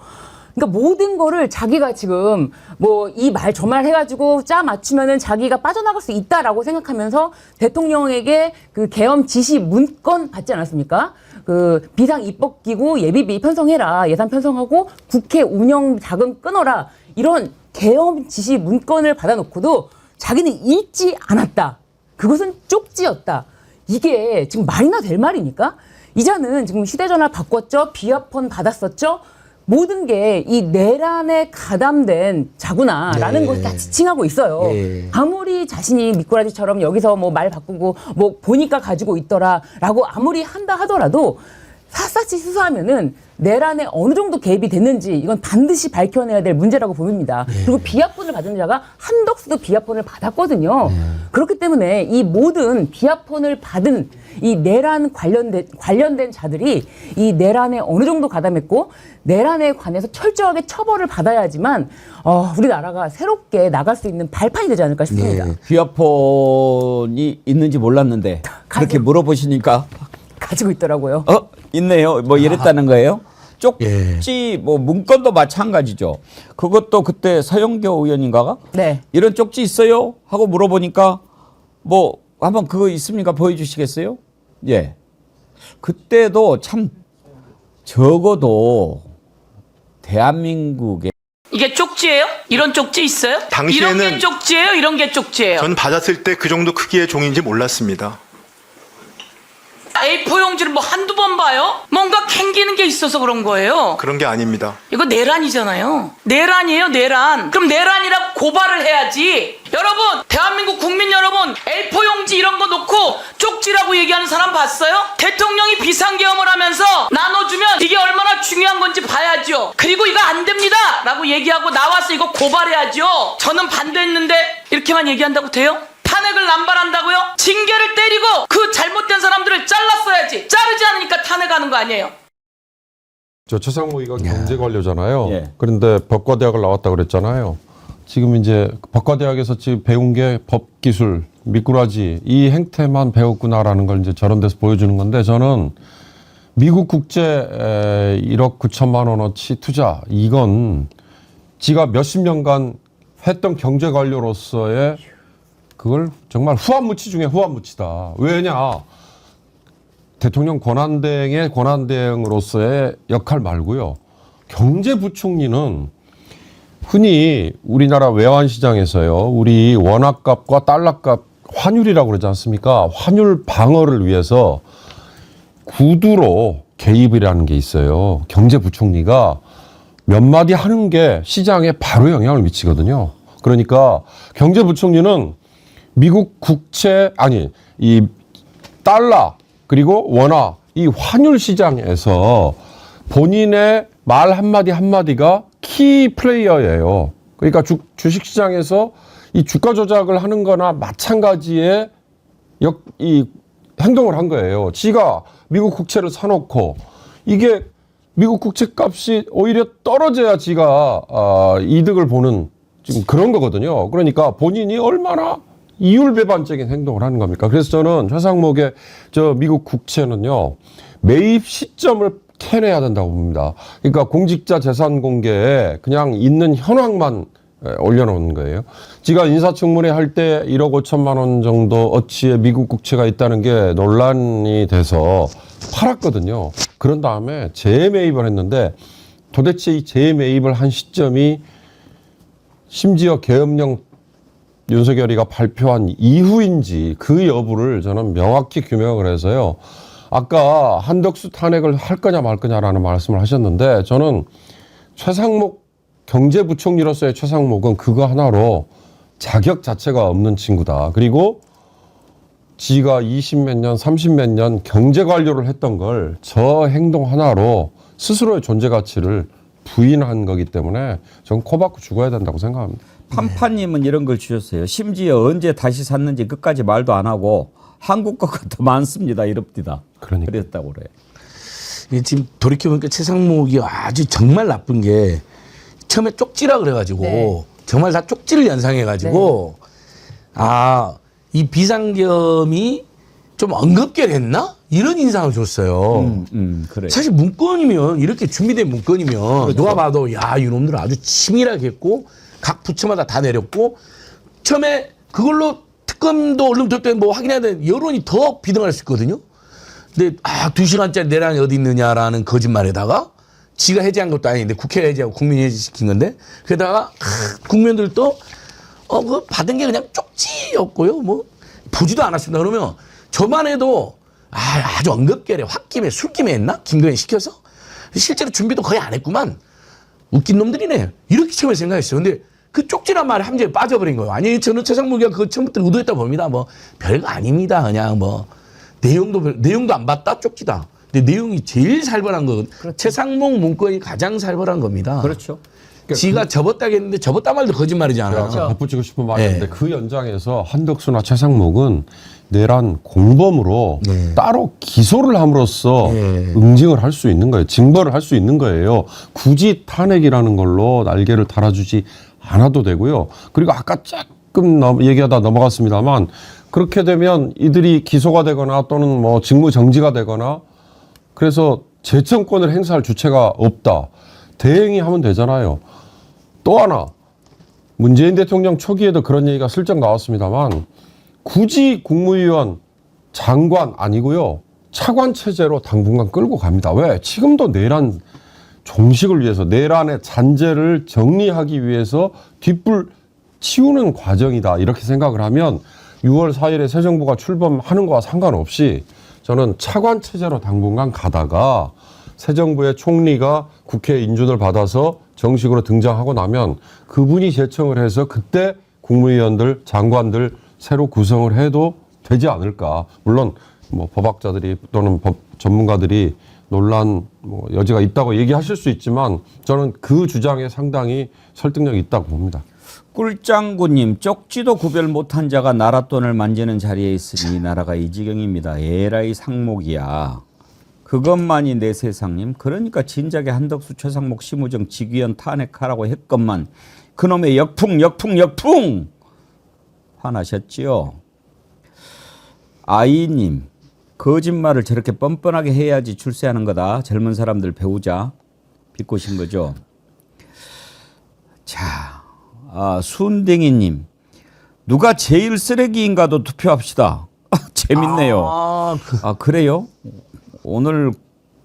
그러니까 모든 거를 자기가 지금 뭐 이 말 저 말 해가지고 짜 맞추면은 자기가 빠져나갈 수 있다라고 생각하면서 대통령에게 그 계엄 지시 문건 받지 않았습니까? 그 비상 입법기구 예비비 편성해라, 예산 편성하고 국회 운영 자금 끊어라 이런 계엄 지시 문건을 받아놓고도 자기는 읽지 않았다. 그것은 쪽지였다. 이게 지금 말이나 될 말입니까? 이자는 지금 휴대전화 바꿨죠, 비아폰 받았었죠. 모든 게 이 내란에 가담된 자구나라는 것을 다 지칭하고 있어요. 아무리 자신이 미꾸라지처럼 여기서 뭐 말 바꾸고 뭐 보니까 가지고 있더라라고 아무리 한다 하더라도 샅샅이 수사하면은 내란에 어느 정도 개입이 됐는지 이건 반드시 밝혀내야 될 문제라고 보입니다. 그리고 비아폰을 받은 자가 한덕수도 비아폰을 받았거든요. 그렇기 때문에 이 모든 비아폰을 받은 이 내란 관련된 자들이 이 내란에 어느 정도 가담했고 내란에 관해서 철저하게 처벌을 받아야지만 우리나라가 새롭게 나갈 수 있는 발판이 되지 않을까 싶습니다. 비아폰이 있는지 몰랐는데 그렇게 물어보시니까 가지고 있더라고요. 있네요. 뭐 이랬다는 거예요? 쪽지 뭐 문건도 마찬가지죠. 그것도 그때 서영교 의원인가가 네. 이런 쪽지 있어요? 하고 물어보니까 뭐 한번 그거 있습니까? 보여주시겠어요? 예. 그때도 참 적어도 대한민국에 이게 쪽지예요? 이런 쪽지 있어요? 당시에는 이런 게 쪽지예요? 이런 게 쪽지예요? 전 받았을 때 그 정도 크기의 종인지 몰랐습니다. A4 용지를 뭐 한두 번 봐요? 뭔가 캥기는 게 있어서 그런 거예요. 그런 게 아닙니다. 이거 내란이잖아요. 내란이에요, 내란. 그럼 내란이라고 고발을 해야지. 여러분, 대한민국 국민 여러분, A4 용지 이런 거 놓고 쪽지라고 얘기하는 사람 봤어요? 대통령이 비상계엄을 하면서 나눠주면 이게 얼마나 중요한 건지 봐야죠. 그리고 이거 안 됩니다 라고 얘기하고 나와서 이거 고발해야죠. 저는 반대했는데 이렇게만 얘기한다고 돼요? 탄핵을 남발한다고요? 징계를 때리고 그 잘못된 사람들을 잘랐어야지. 자르지 않으니까 탄핵하는 거 아니에요? 저 최상무 의가 경제 관료잖아요. 예. 그런데 법과대학을 나왔다 그랬잖아요. 지금 이제 법과대학에서 지금 배운 게 법기술, 미꾸라지 이 행태만 배웠구나라는 걸 이제 저런 데서 보여주는 건데 저는 미국 국제 1억 9천만 원어치 투자 이건 지가 몇십 년간 했던 경제 관료로서의 그걸 정말 후한무치 중에 후한무치다. 왜냐? 대통령 권한대행의 권한대행으로서의 역할 말고요. 경제부총리는 흔히 우리나라 외환시장에서요. 우리 원화값과 달러값 환율이라고 그러지 않습니까? 환율 방어를 위해서 구두로 개입이라는 게 있어요. 경제부총리가 몇 마디 하는 게 시장에 바로 영향을 미치거든요. 그러니까 경제부총리는 미국 이 달러 그리고 원화 이 환율 시장에서 본인의 말 한마디 한마디가 키 플레이어예요. 그러니까 주식 시장에서 이 주가 조작을 하는 거나 마찬가지의 이 행동을 한 거예요. 지가 미국 국채를 사놓고 이게 미국 국채값이 오히려 떨어져야 지가 이득을 보는 지금 그런 거거든요. 그러니까 본인이 얼마나 이율배반적인 행동을 하는 겁니까? 그래서 저는 최상목의 저 미국 국채는요, 매입 시점을 캐내야 된다고 봅니다. 그러니까 공직자 재산 공개에 그냥 있는 현황만 올려놓은 거예요. 지가 인사청문회 할 때 1억 5천만 원 정도 어치의 미국 국채가 있다는 게 논란이 돼서 팔았거든요. 그런 다음에 재매입을 했는데 도대체 이 재매입을 한 시점이 심지어 계엄령 윤석열이가 발표한 이후인지 그 여부를 저는 명확히 규명을 해서요. 아까 한덕수 탄핵을 할 거냐 말 거냐라는 말씀을 하셨는데 저는 최상목 경제부총리로서의 최상목은 그거 하나로 자격 자체가 없는 친구다. 그리고 지가 20몇 년, 30몇 년 경제 관료를 했던 걸 저 행동 하나로 스스로의 존재 가치를 부인한 거기 때문에 저는 코 박고 죽어야 된다고 생각합니다. 판파님은 이런 걸 주셨어요. 심지어 언제 다시 샀는지 끝까지 말도 안 하고 한국 거가 더 많습니다. 이럽디다. 그러니까. 그랬다고 그래요. 이게 지금 돌이켜보니까 최상목이 아주 정말 나쁜 게 처음에 쪽지라 그래가지고 네. 정말 다 쪽지를 연상해가지고 이 비상겸이 좀 언급게 됐나? 이런 인상을 줬어요. 그래. 사실 문건이면 이렇게 준비된 문건이면 누가 봐도 야 이놈들은 아주 치밀하게 했고 각 부처마다 다 내렸고 처음에 그걸로 특검도 언론 될 때 뭐 확인해야 되는 여론이 더 비등할 수 있거든요. 근데 2시간짜리 내란이 어디 있느냐라는 거짓말에다가 지가 해제한 것도 아닌데 국회가 해제하고 국민이 해제시킨 건데 게다가 국민들도 그 받은 게 그냥 쪽지였고요. 뭐 보지도 않았습니다. 그러면 저만 해도 아주 언급결에 홧김에 술김에 했나? 김건희 시켜서? 실제로 준비도 거의 안 했구만. 웃긴 놈들이네. 이렇게 처음에 생각했어요. 근데 그 쪽지란 말에 함정에 빠져버린 거예요. 아니 저는 최상목이가 그 처음부터 의도했다 봅니다. 뭐 별거 아닙니다. 그냥 뭐 내용도 안 봤다 쪽지다. 근데 내용이 제일 살벌한 건 그렇죠. 최상목 문건이 가장 살벌한 겁니다. 그렇죠. 지가 접었다겠는데 접었다 말도 거짓말이잖아요. 덧붙이고 싶은 말이 있는데 네. 그 연장에서 한덕수나 최상목은 내란 공범으로 따로 기소를 함으로써 응징을 할 수 있는 거예요. 징벌을 할 수 있는 거예요. 굳이 탄핵이라는 걸로 날개를 달아주지 않아도 되고요. 그리고 아까 조금 얘기하다 넘어갔습니다만 그렇게 되면 이들이 기소가 되거나 또는 뭐 직무 정지가 되거나 그래서 재청권을 행사할 주체가 없다. 대행이 하면 되잖아요. 또 하나 문재인 대통령 초기에도 그런 얘기가 슬쩍 나왔습니다만 굳이 국무위원 장관 아니고요. 차관 체제로 당분간 끌고 갑니다. 왜? 지금도 내란 종식을 위해서 내란의 잔재를 정리하기 위해서 뒷불 치우는 과정이다. 이렇게 생각을 하면 6월 4일에 새 정부가 출범하는 거와 상관없이 저는 차관 체제로 당분간 가다가 새 정부의 총리가 국회 인준을 받아서 정식으로 등장하고 나면 그분이 제청을 해서 그때 국무위원들, 장관들 새로 구성을 해도 되지 않을까. 물론 뭐 법학자들이 또는 법 전문가들이 논란 뭐 여지가 있다고 얘기하실 수 있지만 저는 그 주장에 상당히 설득력이 있다고 봅니다. 꿀짱구님, 쪽지도 구별 못한 자가 나라 돈을 만지는 자리에 있으니 나라가 이 지경입니다. 에라이 상목이야. 그것만이 내 세상님. 그러니까 진작에 한덕수 최상목 심우정 직위원 탄핵하라고 했건만 그놈의 역풍 화나셨지요. 아이님, 거짓말을 저렇게 뻔뻔하게 해야지 출세하는 거다. 젊은 사람들 배우자. 비꼬신 거죠. 자, 순댕이님, 누가 제일 쓰레기인가도 투표합시다. 재밌네요. 그래요? 오늘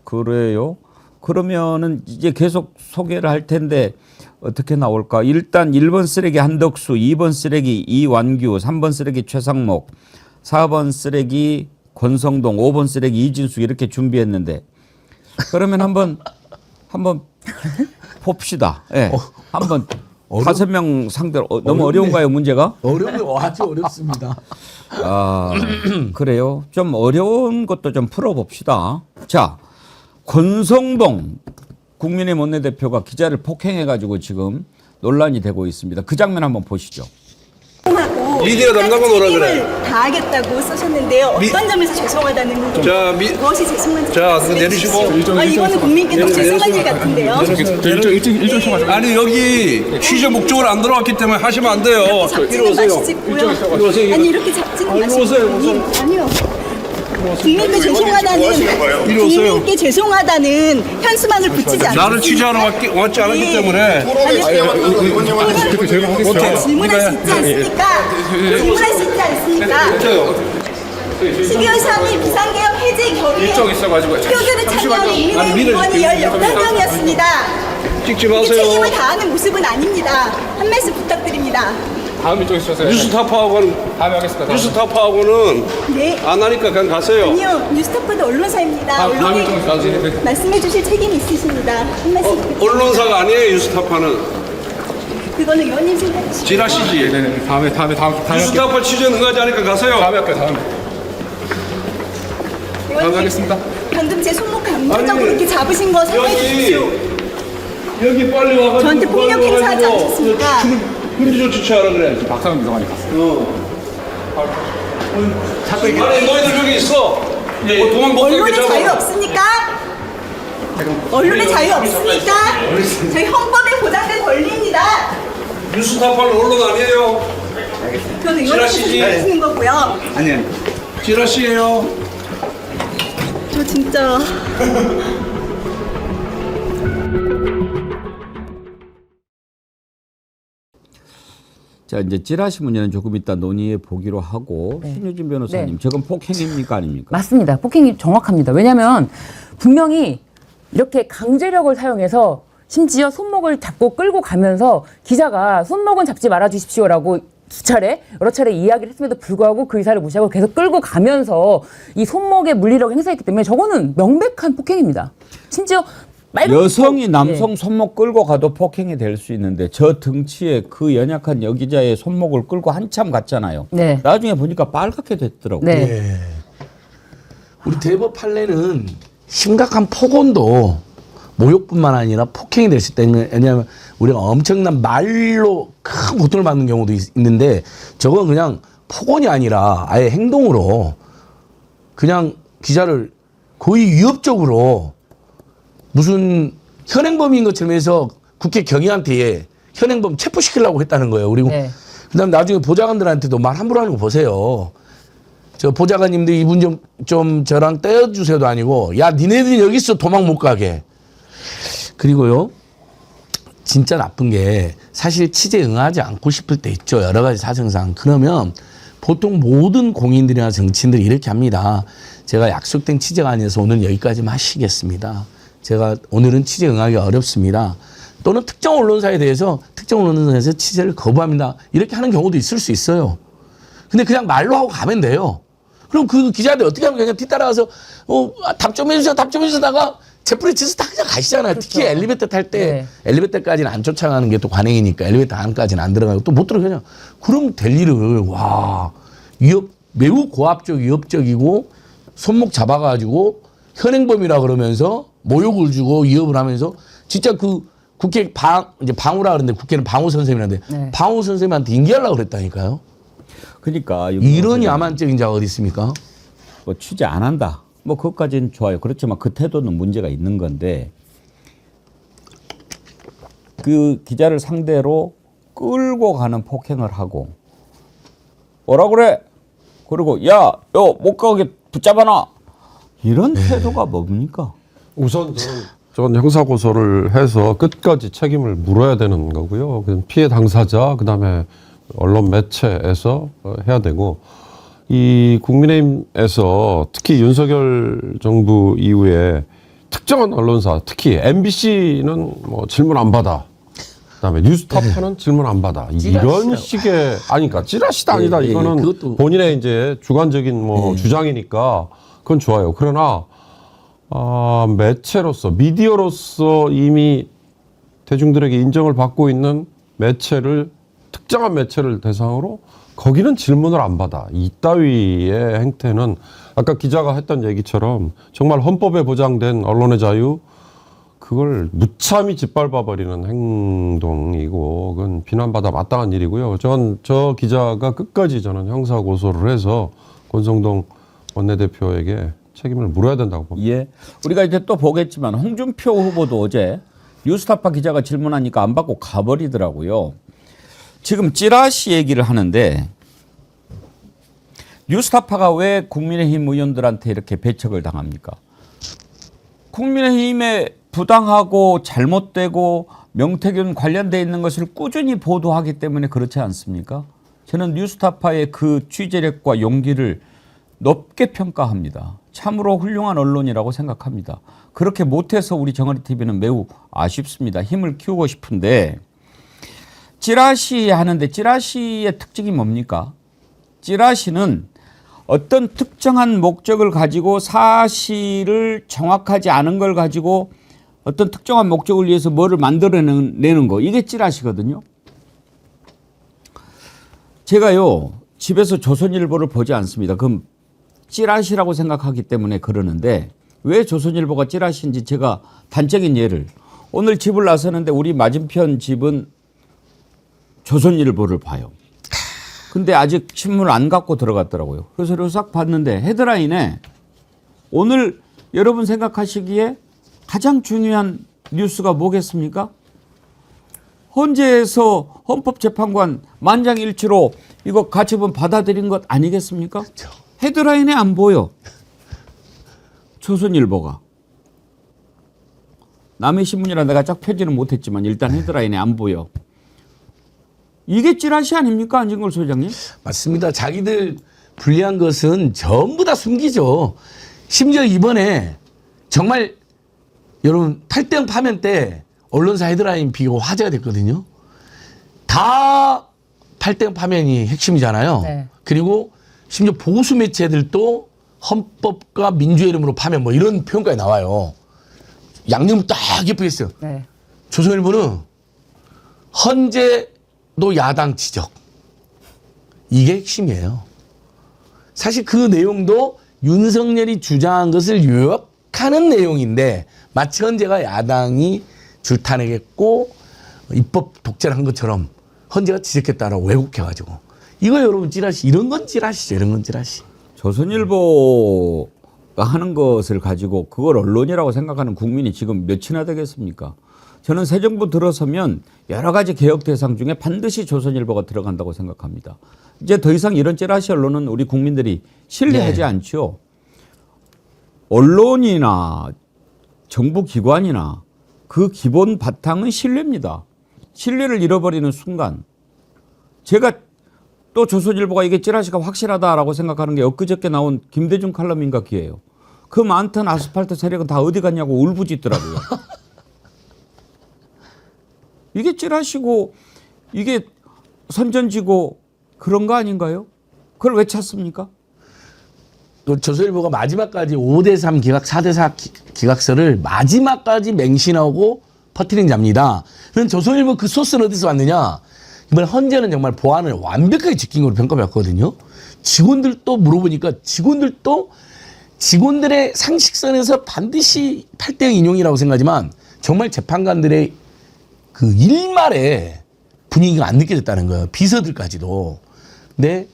그래요? 그러면은 이제 계속 소개를 할 텐데 어떻게 나올까? 일단 1번 쓰레기 한덕수, 2번 쓰레기 이완규, 3번 쓰레기 최상목, 4번 쓰레기 권성동, 5번 쓰레기 이진수 이렇게 준비했는데 그러면 한번 봅시다. 예. 한번 5명 상대로 너무 어려운가요, 문제가? 아주 어렵습니다. 그래요. 좀 어려운 것도 좀 풀어봅시다. 자, 권성동 국민의힘 원내대표가 기자를 폭행해가지고 지금 논란이 되고 있습니다. 그 장면 한번 보시죠. 하고 미디어 담당관 오라 그래. 책임을 다하겠다고 쓰셨는데요. 어떤 점에서 죄송하다는 자, 무엇이 죄송한지 자, 그거 내리시고. 이거는 국민께 더 죄송한 일 같은데요. 아니 여기 취재 목적으로 안 들어왔기 때문에 하시면 안 돼요. 잡지는 마시고요. 아니 이렇게 잡지는 마시고. 아니요. 국민께 죄송하다는 국민께 죄송하다는 현수막을 붙이지 않습니다. 나를 취재하러 왔지 않았기 때문에. 질문할 수 있지 않습니까? 질문할 수 있지 않습니까? 12월 3일 비상계엄 해제 결의에 표결에 참여한 국민의힘 의원이 18명이었습니다. 찍지 이게 마세요. 책임을 다하는 모습은 아닙니다. 한 말씀 부탁드립니다. 뉴스타파하고는 네. 안 하니까 그냥 가세요. 아니요. 뉴스타파도 언론사입니다. 언론에 말씀해 주실 책임이 있으십니다. 한 말씀 부탁드립니다. 언론사가 아니에요. 뉴스타파는 그거는 의원님 생각이시죠? 지라시지. 다음에 뉴스타파 취재 응하지 않으니까 가세요. 다음에 하겠습니다. 방금 제 손목 감정적으로 이렇게 잡으신 거 사과해 주십시오. 여기 빨리 와가지고 저한테 폭력 행사하지 않으셨습니까? 금지 조치 취하라 그래. 박상훈 비서관이 갔어요. 아니 너희들 여기 있어. 도망 못 언론의 가게 자유 잡아. 없습니까? 언론의 자유 없습니까? 저희 헌법에 보장된 권리입니다. 뉴스타파는 언론 아니에요. 그건 의원님께서 생각하시는 거고요. 지라시예요. 저 진짜 자, 이제 찌라시 문제는 조금 이따 논의해 보기로 하고 신유진 변호사님, 저건 폭행입니까 아닙니까? 맞습니다. 폭행이 정확합니다. 왜냐하면 분명히 이렇게 강제력을 사용해서 심지어 손목을 잡고 끌고 가면서 기자가 손목은 잡지 말아 주십시오라고 두 차례, 여러 차례 이야기를 했음에도 불구하고 그 의사를 무시하고 계속 끌고 가면서 이 손목에 물리력을 행사했기 때문에 저거는 명백한 폭행입니다. 심지어 여성이 남성 손목 끌고 가도 폭행이 될 수 있는데 저 등치에 그 연약한 여기자의 손목을 끌고 한참 갔잖아요. 네. 나중에 보니까 빨갛게 됐더라고요. 네. 예. 우리 대법 판례는 심각한 폭언도 모욕뿐만 아니라 폭행이 될 수 있다. 왜냐하면 우리가 엄청난 말로 큰 고통을 받는 경우도 있는데 저건 그냥 폭언이 아니라 아예 행동으로 그냥 기자를 거의 위협적으로 무슨 현행범인 것처럼 해서 국회 경위한테 현행범 체포시키려고 했다는 거예요. 그리고 그다음 나중에 보좌관들한테도 말 함부로 하는 거 보세요. 저 보좌관님들 이분 좀 저랑 떼어주세요도 아니고 야 니네들이 여기 있어 도망 못 가게. 그리고요 진짜 나쁜 게 사실 취재 응하지 않고 싶을 때 있죠. 여러 가지 사정상. 그러면 보통 모든 공인들이나 정치인들이 이렇게 합니다. 제가 약속된 취재가 아니어서 오늘 여기까지만 하시겠습니다. 제가 오늘은 취재 응하기 어렵습니다. 또는 특정 언론사에 대해서 특정 언론사에서 취재를 거부합니다. 이렇게 하는 경우도 있을 수 있어요. 근데 그냥 말로 하고 가면 돼요. 그럼 그 기자들 어떻게 하면 그냥 뒤따라가서 답 좀 해주세요. 답 좀 해주다가 제풀이 치서 다 그냥 가시잖아요. 그렇죠. 특히 엘리베이터 탈 때 엘리베이터까지는 안 쫓아가는 게 또 관행이니까 엘리베이터 안까지는 안 들어가고 또 못 들어가냐. 그럼 될 일을 매우 고압적 위협적이고 손목 잡아가지고 현행범이라 그러면서 모욕을 주고 위협을 하면서 진짜 그 국회 이제 방우라 그러는데 국회는 방우 선생님이라는데 방우 선생님한테 인계하려고 그랬다니까요. 그러니까 이런 야만적인 자가 어디 있습니까? 뭐 취재 안 한다. 뭐 그것까지는 좋아요. 그렇지만 그 태도는 문제가 있는 건데 그 기자를 상대로 끌고 가는 폭행을 하고 뭐라 그래? 그리고 야, 못 가게 붙잡아놔. 이런 태도가 뭡니까? 우선 저는 형사고소를 해서 끝까지 책임을 물어야 되는 거고요. 피해 당사자, 그다음에 언론 매체에서 해야 되고 이 국민의힘에서 특히 윤석열 정부 이후에 특정한 언론사, 특히 MBC는 뭐 질문 안 받아. 그다음에 뉴스타파는 질문 안 받아. 이런 식의 그러니까 찌라시도 아니다. 이거는 본인의 이제 주관적인 주장이니까 그건 좋아요. 그러나 매체로서 미디어로서 이미 대중들에게 인정을 받고 있는 매체를 특정한 매체를 대상으로 거기는 질문을 안 받아. 이따위의 행태는 아까 기자가 했던 얘기처럼 정말 헌법에 보장된 언론의 자유 그걸 무참히 짓밟아버리는 행동이고 그건 비난받아 마땅한 일이고요. 저 기자가 끝까지 저는 형사 고소를 해서 권성동 원내대표에게 책임을 물어야 된다고 봅니다. 예. 우리가 이제 또 보겠지만 홍준표 후보도 어제 뉴스타파 기자가 질문하니까 안 받고 가버리더라고요. 지금 찌라시 얘기를 하는데 뉴스타파가 왜 국민의힘 의원들한테 이렇게 배척을 당합니까? 국민의힘에 부당하고 잘못되고 명태균 관련돼 있는 것을 꾸준히 보도하기 때문에 그렇지 않습니까? 저는 뉴스타파의 그 취재력과 용기를 높게 평가합니다. 참으로 훌륭한 언론이라고 생각합니다. 그렇게 못해서 우리 정어리TV는 매우 아쉽습니다. 힘을 키우고 싶은데 찌라시 하는데 찌라시의 특징이 뭡니까? 찌라시는 어떤 특정한 목적을 가지고 사실을 정확하지 않은 걸 가지고 어떤 특정한 목적을 위해서 뭐를 만들어내는 거. 이게 찌라시거든요. 제가요 집에서 조선일보를 보지 않습니다. 그럼 찌라시라고 생각하기 때문에 그러는데 왜 조선일보가 찌라시인지 제가 단적인 예를 오늘 집을 나서는데 우리 맞은편 집은 조선일보를 봐요. 근데 아직 신문을 안 갖고 들어갔더라고요. 그래서 이렇게 싹 봤는데 헤드라인에 오늘 여러분 생각하시기에 가장 중요한 뉴스가 뭐겠습니까? 헌재에서 헌법재판관 만장일치로 이거 가처분 받아들인 것 아니겠습니까? 그렇죠. 헤드라인에 안 보여. 조선일보가. 남의 신문이라 내가 쫙 펴지는 못했지만 일단 헤드라인에 안 보여. 이게 찌라시 아닙니까? 안진걸 소장님? 맞습니다. 자기들 불리한 것은 전부 다 숨기죠. 심지어 이번에 정말 여러분 8대0 파면 때 언론사 헤드라인 비고 화제가 됐거든요. 다 8대0 파면이 핵심이잖아요. 네. 그리고 심지어 보수 매체들도 헌법과 민주의 이름으로 파면 뭐 이런 표현까지 나와요. 양념 딱 예쁘게 했어요. 네. 조선일보는 헌재도 야당 지적. 이게 핵심이에요. 사실 그 내용도 윤석열이 주장한 것을 요약하는 내용인데 마치 헌재가 야당이 줄타내겠고 입법 독재를 한 것처럼 헌재가 지적했다라고 왜곡해가지고 이거 여러분 찌라시 이런 건 찌라시죠. 이런 건 찌라시. 조선일보가 하는 것을 가지고 그걸 언론이라고 생각하는 국민이 지금 몇이나 되겠습니까? 저는 새 정부 들어서면 여러 가지 개혁 대상 중에 반드시 조선일보가 들어간다고 생각합니다. 이제 더 이상 이런 찌라시 언론은 우리 국민들이 신뢰하지 않죠. 언론이나 정부 기관이나 그 기본 바탕은 신뢰입니다. 신뢰를 잃어버리는 순간 제가 또 조선일보가 이게 찌라시가 확실하다라고 생각하는 게 엊그저께 나온 김대중 칼럼인가 기예요. 그 많던 아스팔트 세력은 다 어디 갔냐고 울부짖더라고요. 이게 찌라시고 이게 선전지고 그런 거 아닌가요? 그걸 왜 찾습니까? 또 조선일보가 마지막까지 5대3 기각, 4대4 기각서를 마지막까지 맹신하고 퍼뜨린 잡니다. 그럼 조선일보 그 소스는 어디서 왔느냐? 이번 헌재는 정말 보안을 완벽하게 지킨 걸로 평가받거든요. 직원들도 물어보니까 직원들도 직원들의 상식선에서 반드시 8대0 인용이라고 생각하지만 정말 재판관들의 그 일말에 분위기가 안 느껴졌다는 거예요. 비서들까지도. 근데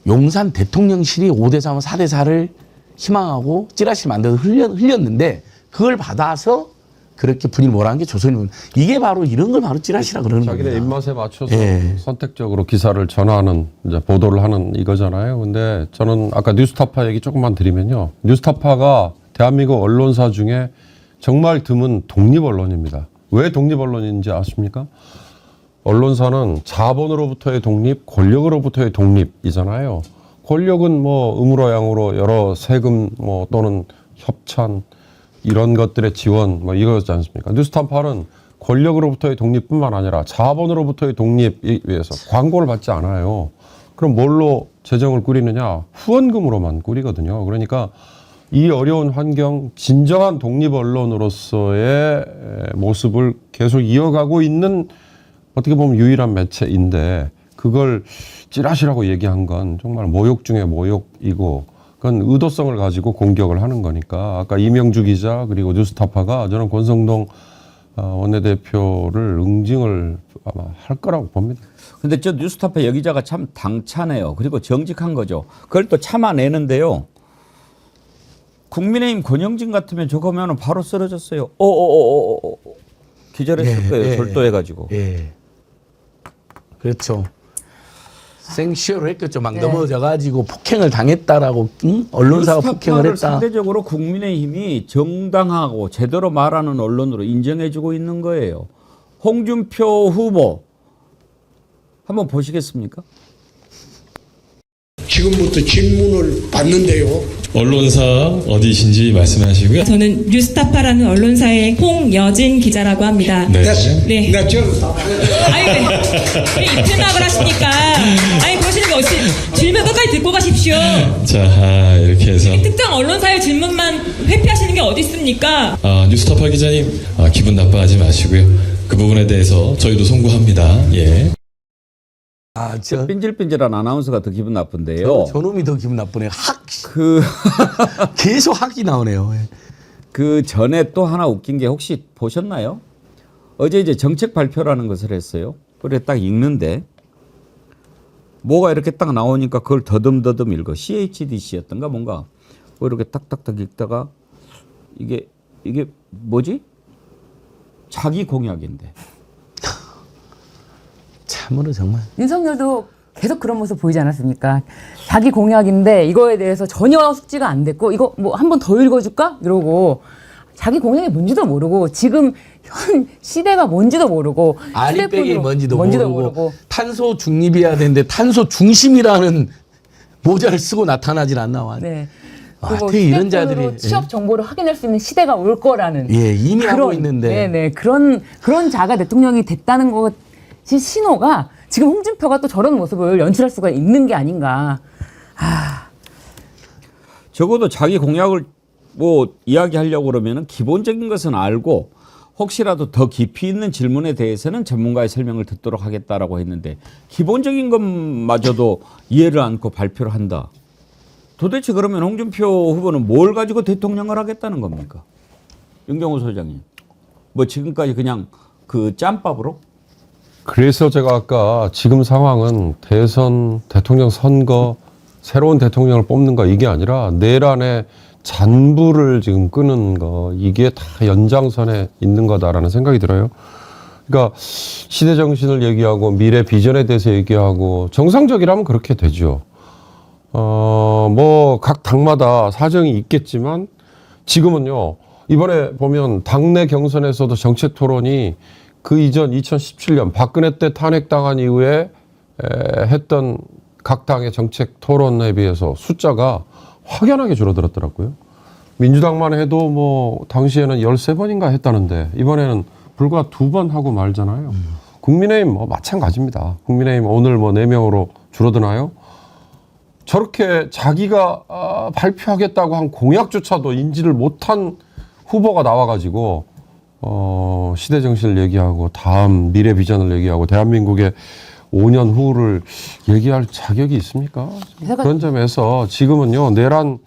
용산 대통령실이 5대3, 4대4를 희망하고 찌라시를 만들어서 흘렸는데 그걸 받아서 그렇게 분위기를 몰아간 게 조선일보. 이게 바로 이런 걸 바로 찌라시라 그러는 겁니다. 자기네 입맛에 맞춰서 선택적으로 기사를 전하는 이제 보도를 하는 이거잖아요. 근데 저는 아까 뉴스타파 얘기 조금만 드리면요. 뉴스타파가 대한민국 언론사 중에 정말 드문 독립 언론입니다. 왜 독립 언론인지 아십니까? 언론사는 자본으로부터의 독립, 권력으로부터의 독립이잖아요. 권력은 뭐 음으로 양으로 여러 세금 뭐 또는 협찬 이런 것들의 지원 뭐 이거지 않습니까? 뉴스타파는 권력으로부터의 독립뿐만 아니라 자본으로부터의 독립에 위해서 광고를 받지 않아요. 그럼 뭘로 재정을 꾸리느냐? 후원금으로만 꾸리거든요. 그러니까 이 어려운 환경 진정한 독립 언론으로서의 모습을 계속 이어가고 있는 어떻게 보면 유일한 매체인데 그걸 찌라시라고 얘기한 건 정말 모욕 중에 모욕이고 그건 의도성을 가지고 공격을 하는 거니까 아까 이명주 기자 그리고 뉴스타파가 저는 권성동 원내대표를 응징을 아마 할 거라고 봅니다. 근데 저 뉴스타파 여기자가 참 당차네요. 그리고 정직한 거죠. 그걸 또 참아내는데요. 국민의힘 권영진 같으면 저거면 바로 쓰러졌어요. 기절했을 거예요. 졸도해가지고. 예. 그렇죠. 생쇼를 했겠죠. 막 넘어져가지고 폭행을 당했다라고 언론사가 폭행을 뉴스타파를 했다. 상대적으로 국민의힘이 정당하고 제대로 말하는 언론으로 인정해주고 있는 거예요. 홍준표 후보 한번 보시겠습니까? 지금부터 질문을 받는데요. 언론사 어디신지 말씀하시고요. 저는 뉴스타파라는 언론사의 홍여진 기자라고 합니다. 네. 네. 나 지금 아니 왜 입퇴막을 하십니까? 아니 그러시는 게 어찌 질문 끝까지 듣고 가십시오. 자, 이렇게 해서 특정 언론사의 질문만 회피하시는 게 어디 있습니까? 뉴스타파 기자님 기분 나빠하지 마시고요. 그 부분에 대해서 저희도 송구합니다. 예. 저 삔질삔질한 아나운서가 더 기분 나쁜데요. 저놈이 더 기분 나쁘네. 계속 학이 나오네요. 예. 그 전에 또 하나 웃긴 게 혹시 보셨나요? 어제 이제 정책 발표라는 것을 했어요. 그래 딱 읽는데 뭐가 이렇게 딱 나오니까 그걸 더듬더듬 읽어. CHDC였던가 뭔가 뭐 이렇게 딱딱딱 읽다가 이게 뭐지? 자기 공약인데. 참으로 정말. 윤석열도 계속 그런 모습 보이지 않았습니까? 자기 공약인데 이거에 대해서 전혀 숙지가 안 됐고 이거 뭐 한 번 더 읽어줄까? 이러고 자기 공약이 뭔지도 모르고 지금 현 시대가 뭔지도 모르고 아리백이 휴대폰으로 뭔지도 모르고 탄소 중립이어야 되는데 탄소 중심이라는 모자를 쓰고 나타나질 않나 와. 네. 하여튼 그리고 이런 휴대폰으로 자들이 취업 정보를 확인할 수 있는 시대가 올 거라는 이미 하고 있는데 네네 그런 자가 대통령이 됐다는 것이 신호가 지금 홍준표가 또 저런 모습을 연출할 수가 있는 게 아닌가. 적어도 자기 공약을 뭐 이야기하려고 그러면은 기본적인 것은 알고 혹시라도 더 깊이 있는 질문에 대해서는 전문가의 설명을 듣도록 하겠다라고 했는데 기본적인 것마저도 이해를 않고 발표를 한다. 도대체 그러면 홍준표 후보는 뭘 가지고 대통령을 하겠다는 겁니까? 윤경호 소장님. 뭐 지금까지 그냥 그 짬밥으로? 그래서 제가 아까 지금 상황은 대선 대통령 선거 새로운 대통령을 뽑는 거 이게 아니라 내란의 잔불을 지금 끄는 거 이게 다 연장선에 있는 거다라는 생각이 들어요. 그러니까 시대 정신을 얘기하고 미래 비전에 대해서 얘기하고 정상적이라면 그렇게 되죠. 뭐 각 당마다 사정이 있겠지만 지금은요. 이번에 보면 당내 경선에서도 정책 토론이 그 이전 2017년 박근혜 때 탄핵당한 이후에 했던 각 당의 정책 토론에 비해서 숫자가 확연하게 줄어들었더라고요. 민주당만 해도 뭐 당시에는 13번인가 했다는데 이번에는 불과 2번 하고 말잖아요. 국민의힘 뭐 마찬가지입니다. 국민의힘 오늘 뭐 4명으로 줄어드나요? 저렇게 자기가 발표하겠다고 한 공약조차도 인지를 못한 후보가 나와가지고 시대 정신을 얘기하고 다음 미래 비전을 얘기하고 대한민국의 5년 후를 얘기할 자격이 있습니까? 그런 점에서 지금은요 내란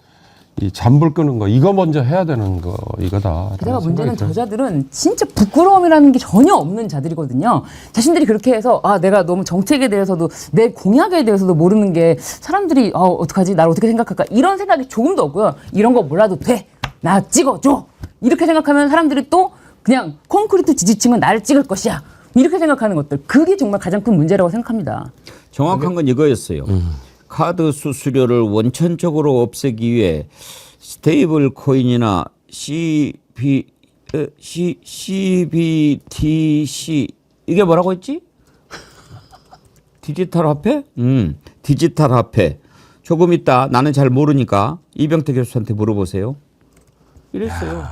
이 잔불 끄는 거 이거 먼저 해야 되는 거 이거다. 게다가 문제는 저자들은 진짜 부끄러움이라는 게 전혀 없는 자들이거든요. 자신들이 그렇게 해서 내가 너무 정책에 대해서도 내 공약에 대해서도 모르는 게 사람들이 어떡하지? 나를 어떻게 생각할까? 이런 생각이 조금도 없고요. 이런 거 몰라도 돼. 나 찍어줘. 이렇게 생각하면 사람들이 또 그냥 콘크리트 지지층은 나를 찍을 것이야. 이렇게 생각하는 것들. 그게 정말 가장 큰 문제라고 생각합니다. 정확한 건 이거였어요. 카드 수수료를 원천적으로 없애기 위해 스테이블 코인이나 CBDC 이게 뭐라고 했지? 디지털 화폐? 디지털 화폐. 조금 있다. 나는 잘 모르니까 이병태 교수한테 물어보세요. 이랬어요.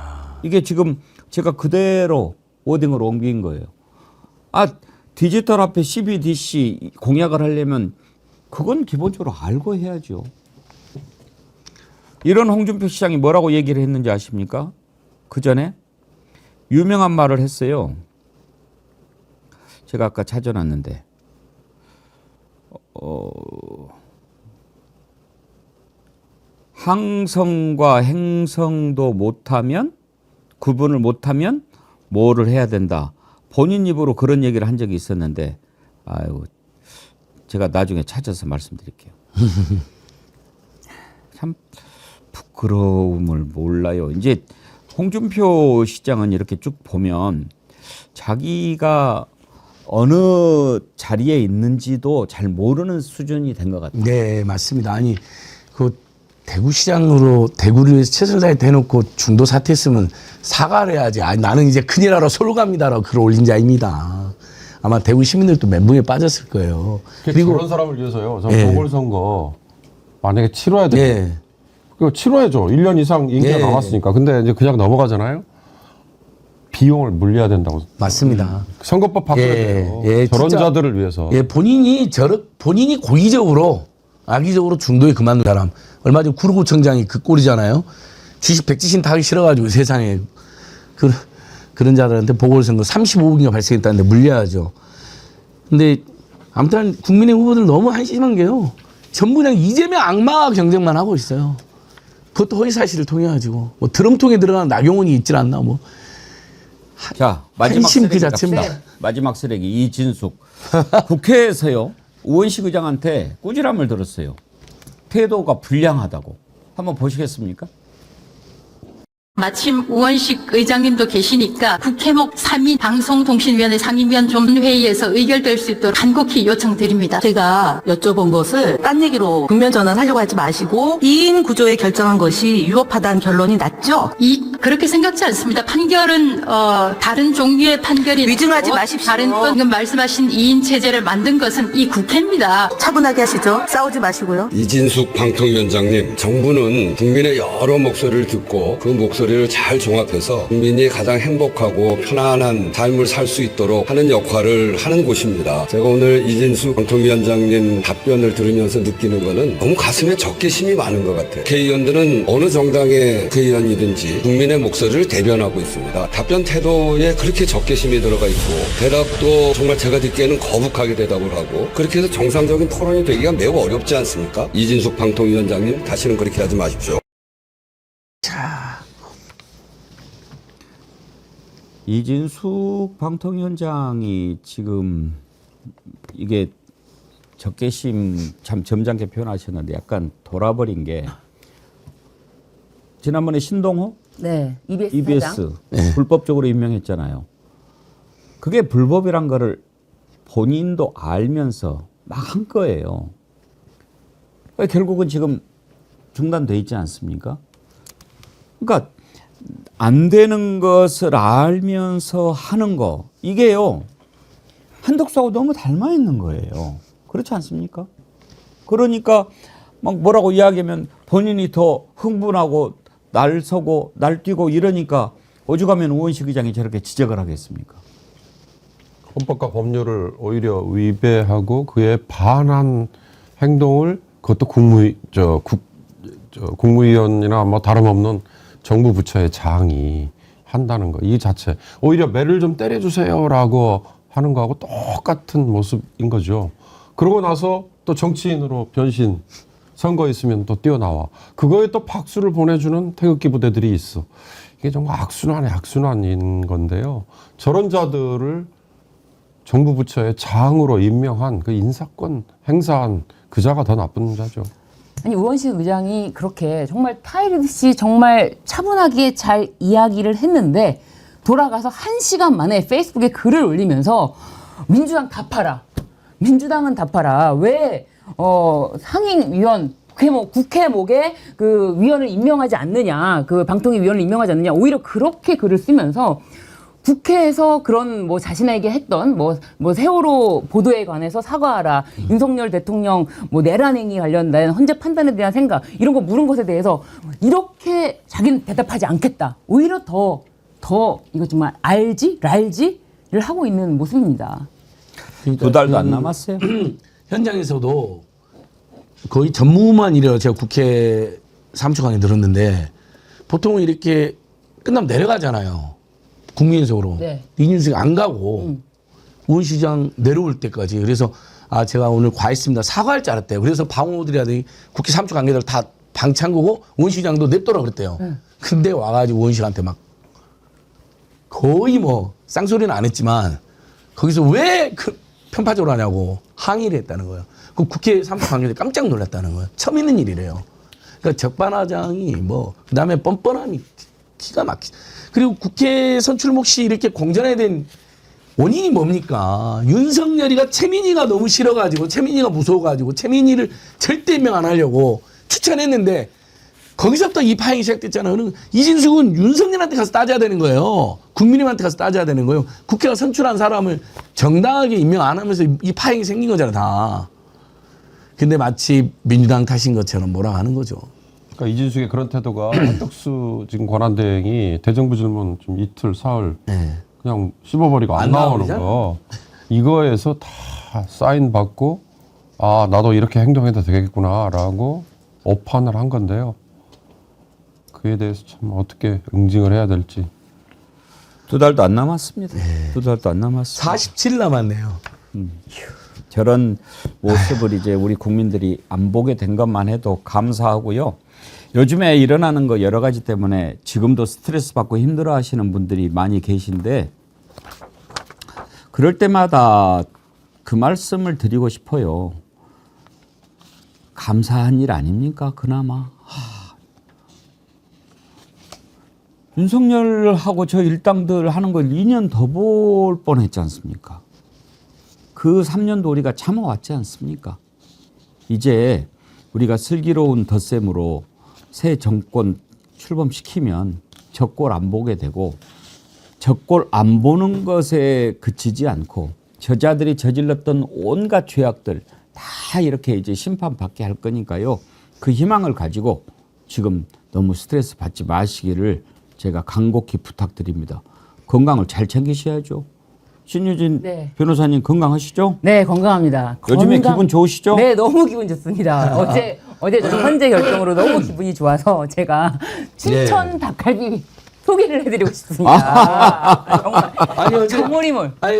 이게 지금 제가 그대로 워딩으로 옮긴 거예요. 디지털 화폐 CBDC 공약을 하려면 그건 기본적으로 알고 해야죠. 이런 홍준표 시장이 뭐라고 얘기를 했는지 아십니까? 그 전에 유명한 말을 했어요. 제가 아까 찾아놨는데 항성과 행성도 못하면 구분을 못하면 뭐를 해야 된다. 본인 입으로 그런 얘기를 한 적이 있었는데 아유 제가 나중에 찾아서 말씀드릴게요. 참 부끄러움을 몰라요. 이제 홍준표 시장은 이렇게 쭉 보면 자기가 어느 자리에 있는지도 잘 모르는 수준이 된 것 같아요. 네, 맞습니다. 아니, 그 대구시장으로 대구를 위해서 최선을 다해 대놓고 중도 사퇴했으면 사과를 해야지. 아니, 나는 이제 큰일 하러 서울 갑니다라고 글을 올린 자입니다. 아마 대구 시민들도 멘붕에 빠졌을 거예요. 그리고 그런 사람을 위해서요. 저는 보궐선거 만약에 치러야 돼요. 네. 그거 치러야죠. 1년 이상 임기가 예. 남았으니까. 근데 이제 그냥 넘어가잖아요. 비용을 물려야 된다고. 맞습니다. 선거법 바꿔야 돼요. 저런 진짜, 자들을 위해서. 예, 본인이 고의적으로 악의적으로 중도에 그만둔 사람. 얼마 전 구로구청장이 그 꼴이잖아요. 주식 백지신 타기 싫어가지고 세상에 그런 자들한테 보궐선거 35억인가 발생했다는데 물려야죠. 근데 아무튼 국민의 후보들 너무 한심한 게요. 전부 그냥 이재명 악마 경쟁만 하고 있어요. 그것도 허위사실을 통해 가지고 뭐 드럼통에 들어가는 나경원이 있질 않나 뭐. 자 마지막 한심 그 쓰레기 자체입니다. 갑시다. 마지막 쓰레기 이진숙. 국회에서요 우원식 의장한테 꾸지람을 들었어요. 태도가 불량하다고. 한번 보시겠습니까? 마침 우원식 의장님도 계시니까 국회목 3인 방송통신위원회 상임위원 좀 회의에서 의결될 수 있도록 간곡히 요청드립니다. 제가 여쭤본 것을 딴 얘기로 국면 전환하려고 하지 마시고 2인 구조에 결정한 것이 유효하다는 결론이 났죠? 그렇게 생각지 않습니다. 판결은 다른 종류의 판결이 위증하지 있고, 마십시오. 다른 방금 말씀하신 2인 체제를 만든 것은 이 국회입니다. 차분하게 하시죠. 싸우지 마시고요. 이진숙 방통위원장님, 정부는 국민의 여러 목소리를 듣고 그 목소리를 잘 종합해서 국민이 가장 행복하고 편안한 삶을 살 수 있도록 하는 역할을 하는 곳입니다. 제가 오늘 이진숙 방통위원장님 답변을 들으면서 느끼는 거는 너무 가슴에 적개심이 많은 것 같아요. 국회의원들은 어느 정당의 국회의원이든지 국민의 목소리를 대변하고 있습니다. 답변 태도에 그렇게 적개심이 들어가 있고 대답도 정말 제가 듣기에는 거북하게 대답을 하고 그렇게 해서 정상적인 토론이 되기가 매우 어렵지 않습니까? 이진숙 방통위원장님 다시는 그렇게 하지 마십시오. 이진숙 방통위원장이 지금 이게 적개심 참 점잖게 표현하셨는데 약간 돌아버린 게 지난번에 신동호 네, EBS 불법적으로 임명했잖아요. 그게 불법이란 거를 본인도 알면서 막 한 거예요. 결국은 지금 중단돼 있지 않습니까? 그러니까 안 되는 것을 알면서 하는 거 이게요. 한덕수하고 너무 닮아 있는 거예요. 그렇지 않습니까? 그러니까 막 뭐라고 이야기하면 본인이 더 흥분하고 날서고 날뛰고 이러니까 오죽하면 우원식 의장이 저렇게 지적을 하겠습니까? 헌법과 법률을 오히려 위배하고 그에 반한 행동을 그것도 국무위원이나 뭐 다름없는 정부 부처의 장이 한다는 거 이 자체 오히려 매를 좀 때려주세요라고 하는 거하고 똑같은 모습인 거죠. 그러고 나서 또 정치인으로 변신 선거 있으면 또 뛰어나와 그거에 또 박수를 보내주는 태극기 부대들이 있어. 이게 정말 악순환의 악순환인 건데요. 저런 자들을 정부 부처의 장으로 임명한 그 인사권 행사한 그 자가 더 나쁜 자죠. 아니 우원식 의장이 그렇게 정말 타이르듯이 정말 차분하게 잘 이야기를 했는데 돌아가서 1시간 만에 페이스북에 글을 올리면서 민주당 다 팔아. 민주당은 다 팔아. 왜 상임위원 국회목에 그 위원을 임명하지 않느냐. 그 방통위 위원을 임명하지 않느냐. 오히려 그렇게 글을 쓰면서 국회에서 그런 뭐 자신에게 했던 뭐 세월호 보도에 관해서 사과하라. 윤석열 대통령 뭐 내란행위 관련된 헌재 판단에 대한 생각 이런 거 물은 것에 대해서 이렇게 자기는 대답하지 않겠다. 오히려 더 이거 정말 랄지를 하고 있는 모습입니다. 그러니까 2달도 안 남았어요. 현장에서도 거의 전무만 이래요. 제가 국회 사무처장에 들었는데 보통은 이렇게 끝나면 내려가잖아요. 국민의석으로. 네. 이준석이 안 가고 우원시장 내려올 때까지. 그래서 제가 오늘 과했습니다. 사과할 줄 알았대요. 그래서 방호들이라든지 국회 사무처 관계들 다 방창구고 원시장도 냅둬라 그랬대요. 근데 와가지고 원시한테 막 거의 뭐 쌍소리는 안 했지만 거기서 왜 그 편파적으로 하냐고 항의를 했다는 거예요. 그 국회 사무처 관계자들이 깜짝 놀랐다는 거예요. 처음 있는 일이래요. 그러니까 적반하장이 뭐 그다음에 뻔뻔함이 기가 막히. 그리고 국회 선출목 시 이렇게 공전에 된 원인이 뭡니까? 윤석열이가 최민희가 너무 싫어가지고 최민희가 무서워가지고 최민희를 절대 임명 안 하려고 추천했는데 거기서부터 이 파행이 시작됐잖아요. 그럼 이진숙은 윤석열한테 가서 따져야 되는 거예요. 국민님한테 가서 따져야 되는 거예요. 국회가 선출한 사람을 정당하게 임명 안 하면서 이 파행이 생긴 거잖아 다. 근데 마치 민주당 탓인 것처럼 뭐라 하는 거죠. 그러니까 이진숙의 그런 태도가 한덕수 지금 권한대행이 대정부 질문 좀 이틀 사흘 그냥 씹어버리고 안 나오는 거 이거에서 다 사인 받고 아 나도 이렇게 행동해도 되겠구나라고 오판을 한 건데요. 그에 대해서 참 어떻게 응징을 해야 될지. 2달도 안 남았습니다. 2달도 안 남았습니다. 47일 남았네요. 저런 모습을 이제 우리 국민들이 안 보게 된 것만 해도 감사하고요. 요즘에 일어나는 거 여러 가지 때문에 지금도 스트레스 받고 힘들어 하시는 분들이 많이 계신데 그럴 때마다 그 말씀을 드리고 싶어요. 감사한 일 아닙니까? 그나마. 윤석열하고 저 일당들 하는 걸 2년 더 볼 뻔했지 않습니까? 그 3년도 우리가 참아왔지 않습니까? 이제 우리가 슬기로운 덧셈으로 새 정권 출범시키면 저 꼴 안 보게 되고 저 꼴 안 보는 것에 그치지 않고 저자들이 저질렀던 온갖 죄악들 다 이렇게 이제 심판받게 할 거니까요. 그 희망을 가지고 지금 너무 스트레스 받지 마시기를 제가 간곡히 부탁드립니다. 건강을 잘 챙기셔야죠. 신유진 변호사님 건강하시죠? 네, 건강합니다. 요즘에 기분 좋으시죠? 네, 너무 기분 좋습니다. 어제 저는 현재 결정으로 너무 기분이 좋아서 제가 춘천 닭갈비 소개를 해드리고 싶습니다. 정말 아니요, 정모리물. 아니,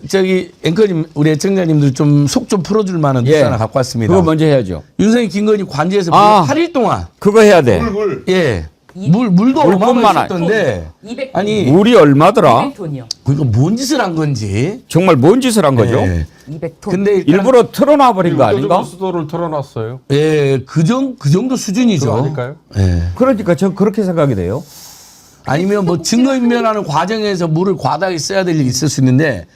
저기 앵커님, 우리 애청자님들 좀 속 좀 풀어줄 만한 뉴스 하나 갖고 왔습니다. 그거 먼저 해야죠. 윤석열 김건희 관제에서 8일 동안 그거 해야 돼. 예. 물도 얼마나 있었던데. 아니 물이 얼마더라? 200톤이요. 그러니까 뭔 짓을 한 건지. 정말 뭔 짓을 한 거죠? 200톤. 근데 일부러 틀어놔 버린 거 아닌가? 수도를 털어놨어요. 예, 그 정도 수준이죠. 그거 아닐까요? 예. 그러니까 저 그렇게 생각이 돼요. 아니면 뭐 증거인멸하는 과정에서 물을 과다하게 써야 될 일이 있을 수 있는데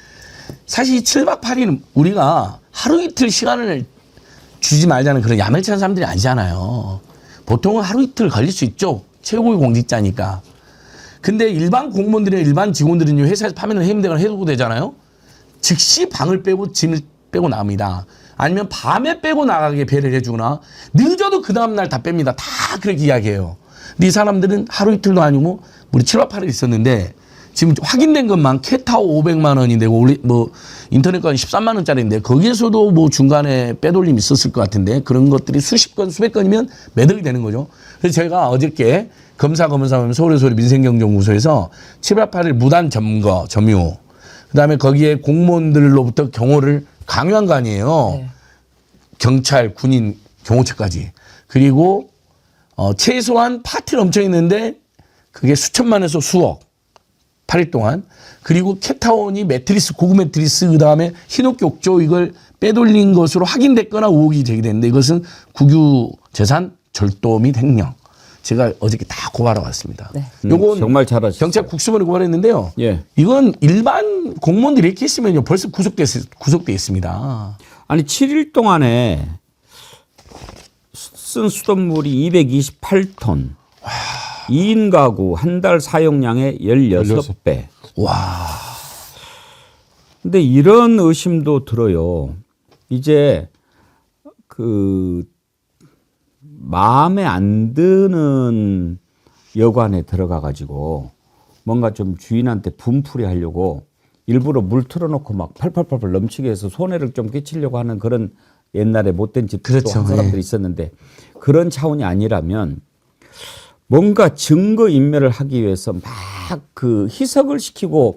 사실 이 7박 8일은 우리가 하루 이틀 시간을 주지 말자는 그런 야멸찬 사람들이 아니잖아요. 보통은 하루 이틀 걸릴 수 있죠. 최고의 공직자니까. 근데 일반 공무원들이나 일반 직원들은 회사에서 파면을 해임되거나 해고가 되잖아요. 즉시 방을 빼고 짐을 빼고 나옵니다. 아니면 밤에 빼고 나가게 배려를 해주거나 늦어도 그 다음날 다 뺍니다. 다 그렇게 이야기해요. 근데 이 사람들은 하루 이틀도 아니고 우리 7박 8일 있었는데 지금 확인된 것만 캣타워 500만 원이 되고 뭐 인터넷 가격 13만 원짜리인데 거기에서도 뭐 중간에 빼돌림이 있었을 것 같은데 그런 것들이 수십 건 수백 건이면 매덕이 되는 거죠. 그래서 제가 어저께 검사하면 서울의 민생경제연구소에서 7박 8일 무단 점유 그다음에 거기에 공무원들로부터 경호를 강요한 거 아니에요. 경찰, 군인, 경호처까지. 그리고 최소한 파티를 엄청 했는데 그게 수천만 원에서 수억 8일 동안. 그리고 캣타운이 매트리스, 고급 매트리스 그다음에 흰옥 욕조 이걸 빼돌린 것으로 확인됐거나 의혹이 제기됐는데 이것은 국유 재산 절도 및 횡령. 제가 어저께 다 고발하고 왔습니다. 요건 정말 잘하셨어요. 경찰 국수본에 고발했는데요. 예. 이건 일반 공무원들이 이렇게 했으면요 벌써 구속돼 있습니다. 아니 7일 동안에 쓴 수돗물이 228톤. 2인 가구 한 달 사용량의 16배. 와. 근데 이런 의심도 들어요. 이제 그 마음에 안 드는 여관에 들어가 가지고 뭔가 좀 주인한테 분풀이 하려고 일부러 물 틀어놓고 막 팔팔팔팔 넘치게 해서 손해를 좀 끼치려고 하는 그런 옛날에 못된 집도 그렇죠. 한 사람들이 있었는데 그런 차원이 아니라면 뭔가 증거 인멸을 하기 위해서 막 그 희석을 시키고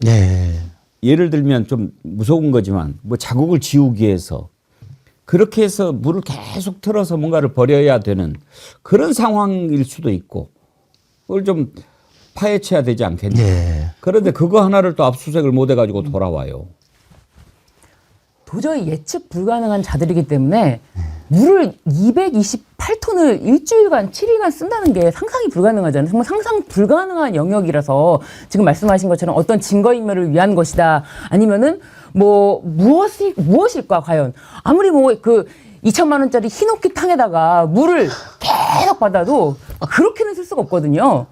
예를 들면 좀 무서운 거지만 뭐 자국을 지우기 위해서 그렇게 해서 물을 계속 틀어서 뭔가를 버려야 되는 그런 상황일 수도 있고 그걸 좀 파헤쳐야 되지 않겠냐. 예. 그런데 그거 하나를 또 압수수색을 못 해가지고 돌아와요. 도저히 예측 불가능한 자들이기 때문에 물을 228톤을 일주일간 7일간 쓴다는 게 상상이 불가능하잖아요. 정말 상상 불가능한 영역이라서 지금 말씀하신 것처럼 어떤 증거인멸을 위한 것이다. 아니면은 뭐 무엇일까 과연. 아무리 뭐 그 2천만 원짜리 흰옥기 탕에다가 물을 계속 받아도 그렇게는 쓸 수가 없거든요.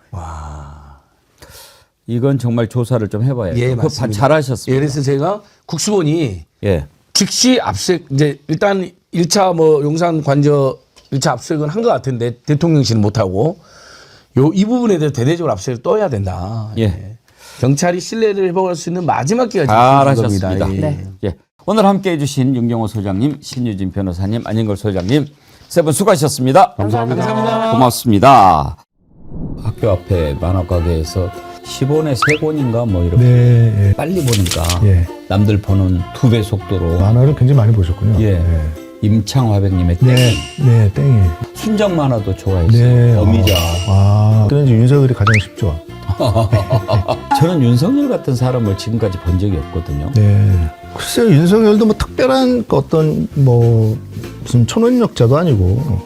이건 정말 조사를 좀 해봐야죠. 예, 그거 맞습니다. 잘하셨습니다. 예, 그래서 제가 국수본이 예. 즉시 압수수색 이제 일단 1차 뭐 용산 관저 1차 압수수색은 한 것 같은데 대통령실은 못하고 이 부분에 대해서 대대적으로 압수수색을 떠야 된다. 예. 경찰이 신뢰를 회복할 수 있는 마지막 기회가 잘하셨습니다. 겁니다. 예. 네. 예. 오늘 함께해 주신 윤경호 소장님, 신유진 변호사님, 안인걸 소장님 세 분 수고하셨습니다. 감사합니다. 고맙습니다. 학교 앞에 만화가게에서 10원에 3권인가 뭐 이렇게 네, 빨리 보니까 예. 남들 보는 2배 속도로 만화를 굉장히 많이 보셨군요. 예. 임창화백님의 땡. 네, 땡이. 순정 만화도 좋아했어요. 네. 어미자. 그런 이제 윤석열이 가장 쉽죠. 저는 윤석열 같은 사람을 지금까지 본 적이 없거든요. 네. 글쎄요, 윤석열도 뭐 특별한 어떤 뭐 무슨 초능력자도 아니고